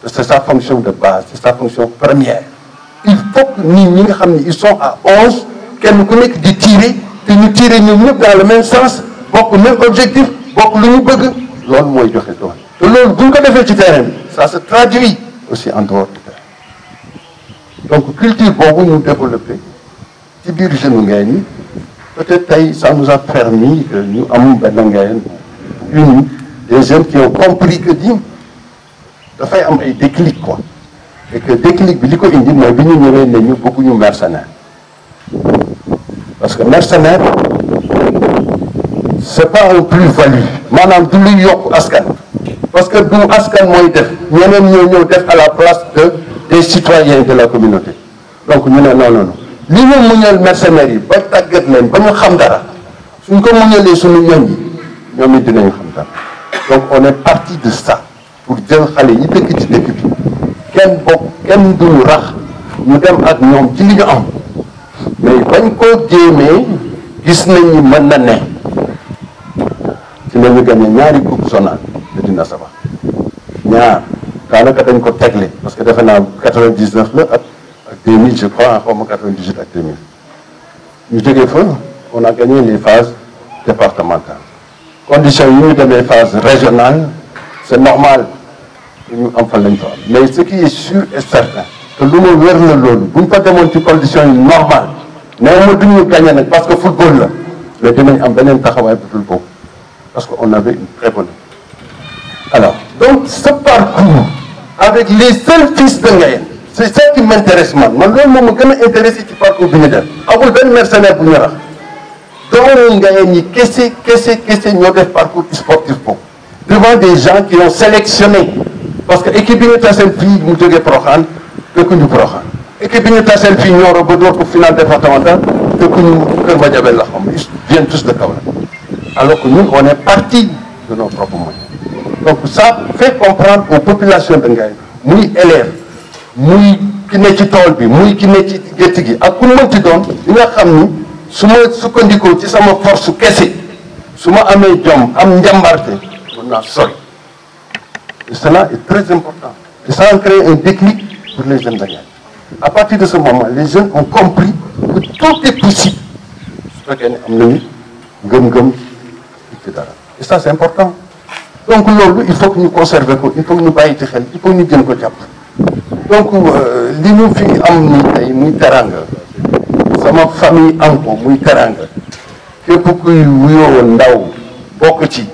c'est sa fonction de base, c'est sa fonction première. Il faut que nous, ils sont à 11, kenn ku nekk di tirer, te ñu tirer ñoom ñëpp dans le même sens, bokk même objectif, bokk lu ñu bëgg, loolu mooy joxe doole. te loolu bu ñu ko defee ci terrain bi, ça se traduit aussi en dehors du terrain. Donc culture boobu ñu développé ci biir jeune Ngayeen yi, peut-être tey ça nous a permis que ñu am benn Ngayeen uni, des jeunes qui ont compris que di dafay am ay déclic quoi. Et que déclic bi li ko indi mooy bi ñu ñëwee ne ñu bëgguñu mercenaire. Parce que mercenaire c'est pas un plus-value maanaam du luy yokk askan. Parce que du askan mooy def ñeneen ñoo def à la place des citoyens de la communauté. Donc ñu ne non non non li ñu muñal mercenaires yi ba tàggat leen ba ñu xam dara suñ ko muñalee suñu ñoñ yi ñoom it dinañu xam dara. Donc on est parti de ça pour jël xale yi dëkk ci dëkk bi kenn bokk kenn duñu rax ñu dem ak ñoom ci li ñu am mais bañ koo jéemee gis nañ ni mën na ne ci la ñu gagné ñaari coupe zonale de Dina Sabax ñaar daanaka dañ ko tegle parce que defe naa 99 la ak 2000 je crois xaw ma 98 ak 2000 ñu jógee fa on a gagné les phases départementales conditions yi ñu demee phase régionale c'est normal que ñu am fa lañ fa am mais ce qui est sûr et certain que lu ma wér la loolu bu ñu fa demoon ci conditions yi normales néew ma duñu gagné nag parce que football la mais dinañ am beneen taxawaay bu dul boobu parce que on avait une très bonne alors donc ce parcours avec les seuls fils de Ngayeen c'est ça qui m'intéresse man loolu moom ma gën a intéressé ci parcours bi ñu def amul benn mercenaire bu ñu rax doomu Ngayeen yi kese ñoo def parcours sportif boobu devant des gens qui ont sélectionné parce que équipe bi ñu taseel fii mu jógee Proxaan dëkkuñu Proxaan équipe bi ñu taseel fii Nioro ba door ko final départemental dëkkuñu Kër Madiabel la xam ils viennent tous de Kaolack alors que ñun on est parti de nos propres moyens donc ça fait comprendre aux populations de Ngayeen muy élève muy ki ne ci tool bi muy ki ne ci gétt gi ak ku mënti doon li nga xam ni su ma sukkandikoo ci sama force kese su ma amee jom am njàmbarte mën naa sori et cela est très important et ça a créé un déclic pour les jeunes de Ngayeen à partir de ce moment les jeunes ont compris que tout est possible su fekkee ne am nañu ngëm-ngëm ci dara et ça c'est important donc loolu il faut que ñu conserver ko il faut que ñu bàyyi ci xel il faut que ñu gën ko jàpp donc li ñu fi am ni tey muy teranga sama famille am ko muy teranga képp kuy wuyoo ndaw bokk ci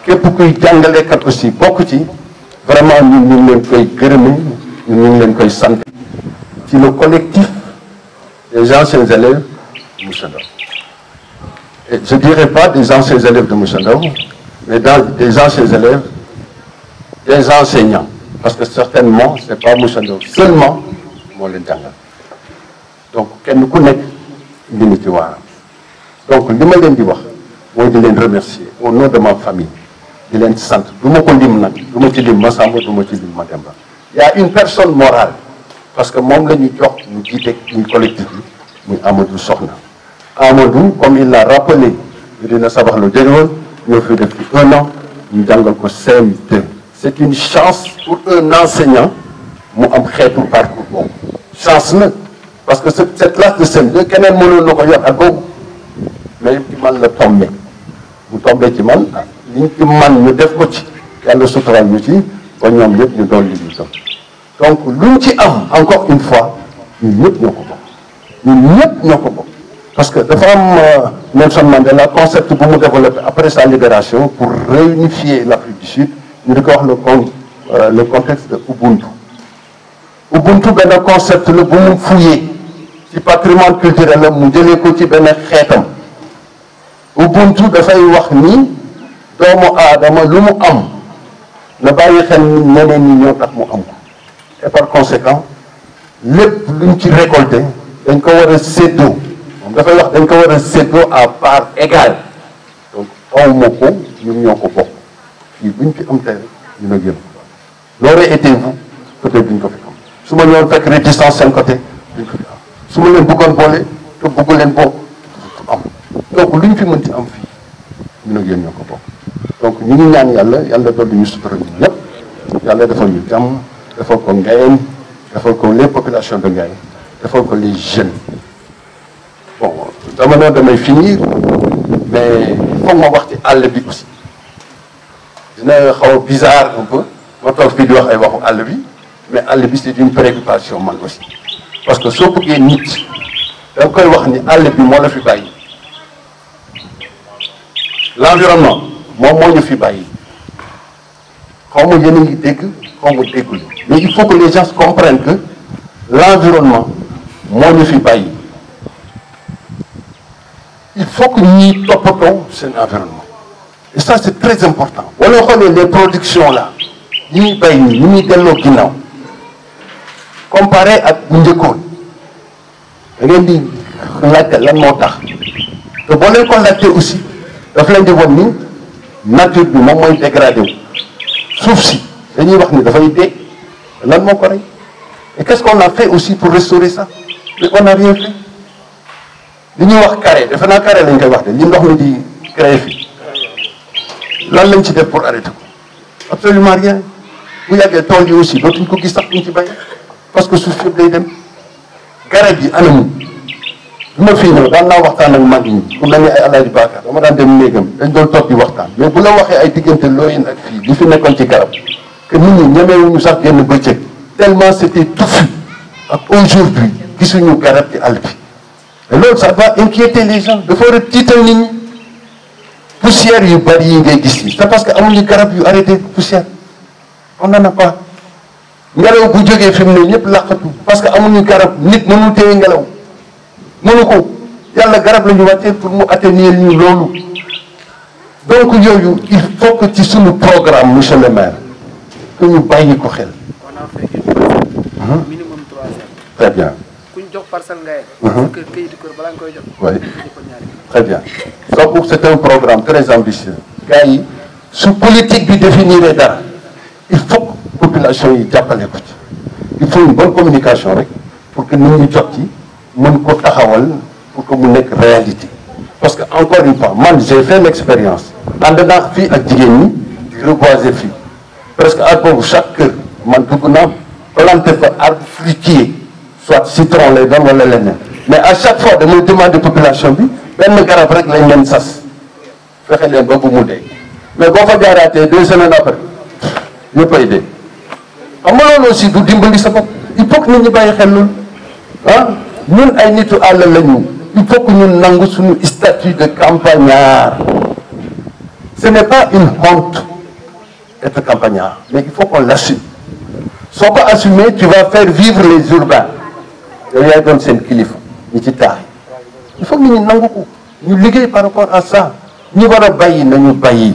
képp kuy jàngalekat aussi bokk ci vraiment ñun ñu ngi leen koy gërëme ñun ñu ngi leen koy sant ci le collectif des anciens élèves de Moussa Ndao et je dirais pas des anciens élèves de Moussa Ndao mais des anciens élèves des enseignants parce que certainement c'est pas Moussa Ndao seulement moo leen jàngal donc kenn ku nekk indi na ci waaram donc li ma leen di wax mooy di leen remercier au nom de ma famille di leen sant du ma ko lim nag du ma ci lim Massamba du ma ci lim Mademba il y a une personne morale parce que moom la ñu jox ñu jiite ñu collectif bi muy Amadou Soxna Amadou comme il l'a rappelé Dina Sabax la jógewoon ñoo fi def ci 1 an ñu jàngal ko CM2 c'est une chance pour un enseignant mu am xeetu parcours boobu chance la parce que cette classe de CM2 keneen mënoon na ko yor ak boobu mais ci man la tombé mu tombé ci man liñ ci man ñu def ko ci yàlla sutural ñu ci ba ñoom ñëpp ñu doon li ñu tam donc luñ ci am encore une fois ñun ñëpp ñoo ko bokk ñun ñëpp ñoo ko bokk parce que dafa am Nelson Mandela concept bu mu développé après sa libération pour réunifier l'Afrique du Sud ñu di ko wax le contexte de Ubuntu Ubuntu benn concept la bu mu fouillé ci patrimoine culturel la mu jëlee ko ci benn xeetam Ubuntu dafay wax ni doomu aadama lu mu am na bàyyi xel ni ñeneen ñi ñoo tax mu am ko et par conséquent lépp luñ ci récolté dañ ko war a séddoo moom dafay wax dañ ko war a séddoo à part égale donc awma ko ñun ñoo ko bokk fii buñ fi am tey ñu ne yéen l'aurait été vous peut-être duñ ko fi am su ma ñëwoon fekk réticence seen côté duñ ko fi am su ma leen bëggoon boole te bëggu leen bokk am donc luñ fi mën ci am fii ñu ne yéen ñoo ko bokk donc ñu ngi ñaan yàlla dolli ñu sutura ñun ñëpp yàlla defal ñu jàmm defal ko Ngayeen defal ko les populations de Ngayeen defal ko les jeunes. Bon dama ne damay finir mais foog ma wax ci àll bi aussi dina xaw a bizarre un peu ma toog fii di wax ay waxu àll bi mais àll bi c'est une préoccupation man aussi parce que soo bëggee nit da nga koy wax ni àll bi moo la fi bàyyi l'environnement moom moo ñu fi bàyyi xaw ma yéen a ngi dégg xaw ma déggul mais il faut que les gens comprennent que l'environnement moo ñu fi bàyyi il faut que ñuy toppatoo seen environnement et ça c'est très important wala xoolee les productions là yi ñuy bay nii ñu ñuy delloo ginnaaw comparé ak bu njëkkoon da ngeen di laajte lan moo tax te boo leen ko laajte aussi daf leen di won ni nature bi moom mooy dégradé wu suuf si dañuy wax ni dafay dee lan moo ko rey et qu'est-ce qu'on a fait aussi pour restaurer ça mais on n'a rien fait li ñuy wax carré defe naa carré lañ koy wax de li ndox mi di créé fii lan lañ ci def pour arrêter ko absolument rien bu yàggee tool yi aussi dootuñ ko gis sax buñ ci bay parce que suuf yëpp day dem garab yi anamu bi ma fii ñëw daan naa waxtaan ak mag ñi ku mel ni ay Alaaji Bakar dama daan dem néegam dañ doon toog di waxtaan mais bu la waxee ay diggante looyin ak fii li fi nekkoon ci garab que nit ñi ñemewuñu sax génn bëccëg tellement c'était touffu ak aujourd'hui gisuñu garab ci àll bi et loolu ça va inquiéter les gens dafa war a tiital nit ñi poussière yu bari yi ngay gis yi c'est parce que amuñu garab yu arrêté poussière on n'en a pas ngelaw bu jógee fi mu ne ñëpp laqatu parce que amuñu garab nit mënul téye ngelaw mënu ko yàlla garab la ñu wàccee pour mu atténuer ñu loolu donc yooyu il faut que ci suñu programme monsieur le maire que ñu bàyyi ko xel. minimum 3 ans. Très bien. ku ñu jox parcelle Ngayeen. kër këyitu kër balaa nga koy jox. Oui. Très bien. Donc c'est un programme très ambitieux. gars yi su politique bi définir dara il faut que population yi jàppale ko ci il faut une bonne communication rek pour que nit ñi jot ci mën ko taxawal pour que mu nekk réalité. parce que encore une fois man j'ai fait l'expérience ànd naa fii ak jigéen ñi di reboiser fii presque at boobu chaque kër man dugg naa planté fa arbre fruitier soit citron lay doon wala leneen mais à chaque fois damay demander population bi benn garab rek lañ leen sas fexe leen ba bu mu dee mais boo fa jaaraatee 2 semaines après ñëpp ay dee xam nga loolu aussi du dimbali sa bopp il faut que nit ñi bàyyi xel loolu ah ñun ay nitu àll lañu il faut que ñun nangu suñu statut de campagnard ce n'est pas une honte être campagnard mais il faut qu'on l'assume soo ko assumer tu vas faire vivre les urbains yow yaay doon seen kilifa ñi ci taax il faut que nit ñi nangu ko ñu liggéey par rapport à ça ñi war a bàyyi nañu bàyyi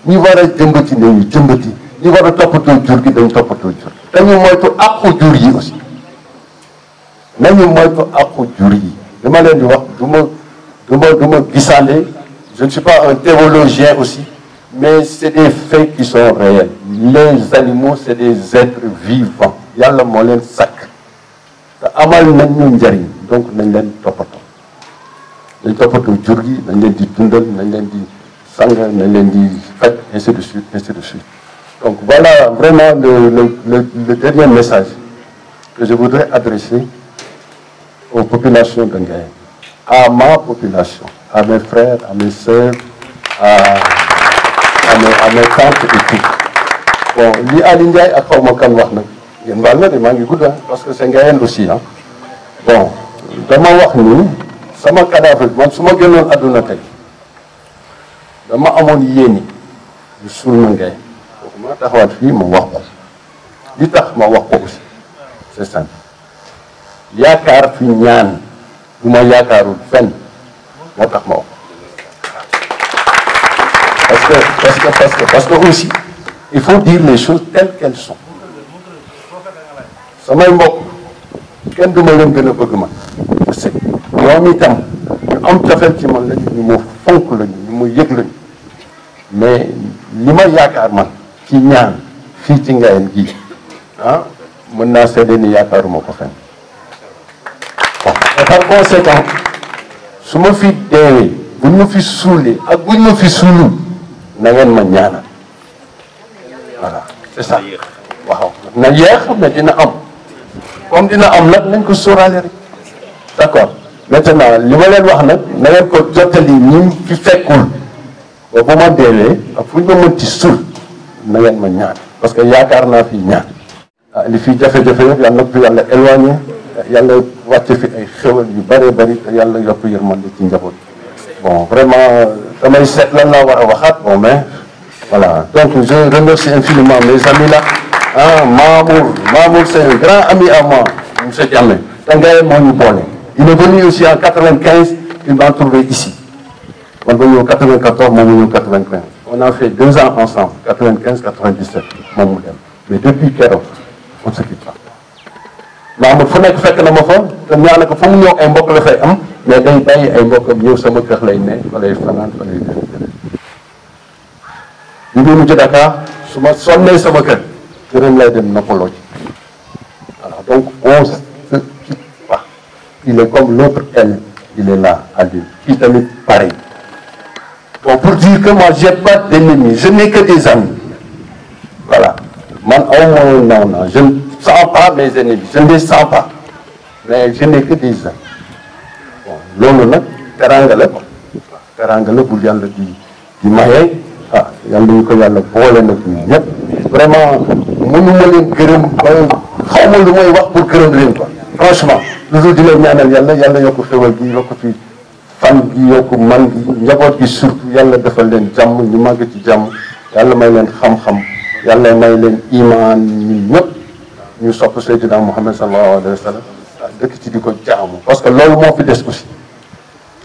ñi war a jëmbati nañu jëmbati ñi war a toppatoo jur gi dañu toppatoo jur dañu moytu àqu jur yi aussi nañu moytu àqu jur yi dama leen di wax du ma gisaande je ne suis pas un théologien aussi mais c'est des faits qui sont réels les animaux c'est des êtres vivants yàlla moo leen sàkk te amal nañ ñu njariñ donc nañ leen toppatoo nañ toppatoo jur gi nañ leen di dundal nañ leen di sang nañ leen di faj ainsi de suite ainsi de suite donc voilà vraiment le dernier message que je voudrais adresser aux populations de Ngayeen à ma population à mes frères à mes sœurs à mes tantes et tout bon li Ali Ndiaye ak xaw ma kan wax nag ngeen baal na de maa ngi gudd parce que c'est Ngayeen aussi ah bon dama wax ni sama cadavre man su ma génnoon àdduna tey dama amoon yéeni ñu suul ma Ngayeen donc ma taxawaat fii ma wax ko li tax ma wax ko aussi c'est simple yaakaar fi ñaan bu ma yaakaarul fenn moo tax ma wax parce que aussi il faut dire les choses telles qu'elles sont samay mbokk kenn du ma leen gën a bëgg man parce que ñoom itam ñu am cofeel ci man lañu ñu ma fonk lañu ñu ma yëg lañu mais li ma yaakaar man ci ñaan fii ci Ngayeen gi ah mën naa seede ni yaakaaruma ko fenn et par conséquent su ma fi deewee buñ ma fi suulee ak buñ ma fi suulul na ngeen ma ñaanal voilà c'est ça waaw na yeex mais dina am comme dina am nag nañ ko sóoraale rek d'accord maintenant li ma leen wax nag na ngeen ko jottali ñi fi fekkul ba bu ma deewee ak fu ñu ma mënti sul na ngeen ma ñaan parce que yaakaar naa fi ñaan li fi jafe-jafe yëpp yàlla na ko fi yàlla éloigné yàlla wàcce fi ay xéwal yu bëree bëri te yàlla yokk yërmande ci njaboot bon vraiment damay seet lan laa war a waxaat bon mais voilà donc je remercie infiniment mes amis là ah Mamour c'est un grand ami à moi monsieur Diamé te Ngaye moo ñu boole il est venu aussi en 95 il m'a trouvé ici man ba ñëw 94 moom mu ñëw 95 on a fait 2 ans ensemble 95 97 moom mu dem mais depuis keroog on ne se quitte pas Mamour fu nekk fekk na ma fa te ñaan ko fu mu ñëw ay mbokk la fay am mais day bàyyi ay mbokkam ñëw sama kër lay ne fa lay fanaan fa lay def ñu ngi mujj Dakar su ma sonnee sama kër këram lay dem noppaloo ci voilà donc on se quitte pas il est comme l'autre elle il est là à Lille kii tamit pareil bon pour dire que moi j'ai pas d'ennemis je n'ai que des amis voilà man aw ma non je ne sens pas mes ennemis je ne les sens pas mais je n'ai que des amis bon loolu nag teranga la teranga la bul yàlla di maye ah yàlla ñu ko yàlla boole nag ñun ñëpp vraiment mënuma leen gërëm xaw ma lu may wax pour gërëm leen quoi franchement toujours di leen ñaanal yàlla yokk xéwal gi yokk fi fan gi yokk man gi njaboot gi surtout yàlla defal leen jàmm ñu màgg ci jàmm yàlla may leen xam-xam yàlla may leen iman ñun ñëpp ñu sopp Seydina Muhammad sallallahu alayhi wa sallam dëkk ci di ko jaamu parce que loolu moo fi des aussi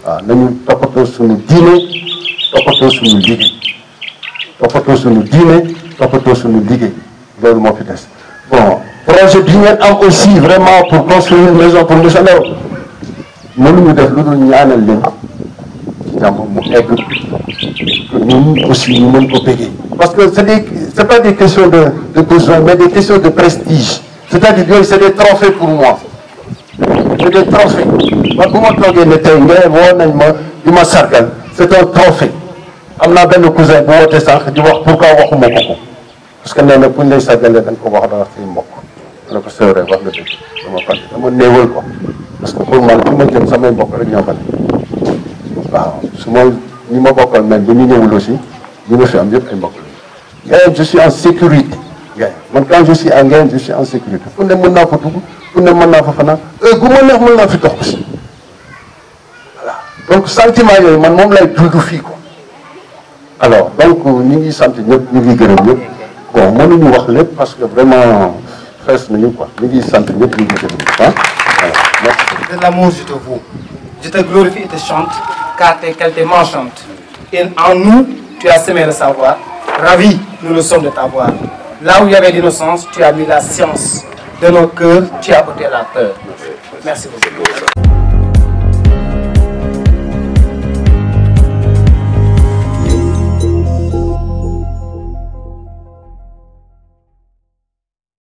waaw nañu toppatoo suñu diine toppatoo suñu liggéey toppatoo suñu diine toppatoo suñu liggéey loolu moo fi des bon projet bi ngeen am aussi vraiment pour construire une maison pour Moussa Ndao mënuñu def lu dul ñaanal leen ci jàmm mu egg ñun aussi ñu mën ko bëggee parce que c'est pas des questions de besoin mais des questions de prestige c'est-à-dire yooyu c'est des trophées pour moi c'est des trophées man bu ma toogee ne tey nga woo nañ ma di ma sargal c'est un trophée am naa benn cousin bu woote sànq di wax pourquoi waxuma ko parce que nee na buñ lay sargalee dañ ko wax da wax say mbokk ma ne ko c'est vrai wax nga dëgg dama néewal ko parce que pour man fi ma jëm samay mbokk rek ñoo fa ne waaw su ma ñi ma bokkal même bu ñu ñëwul aussi ñi ma fi am yëpp ay mbokk la Ngaye je suis en sécurité Ngaye man quand je suis à Ngaye je suis en sécurité fu ne mën naa fa dugg fu ne mën naa fa fanaan gu ma neex mën naa fi dox aussi voilà donc sentiment yooyu man moom lay dund fii ko alors donc ñi ngi sant ñëpp ñu ngi gërëm ñëpp bon mënuñu wax lépp parce que vraiment fees nañu quoi ñu ngi sant ñëpp ñu ngi gërëm ah voilà merci. De l'amour je te voue, je te glorifie et te chante car tes qualités m'enchantent et en nous tu as semé le savoir, ravis nous le sommes de t'avoir. Là où il y avait l'innocence tu as mis la science, de nos cœurs tu as ôté la peur. Merci beaucoup.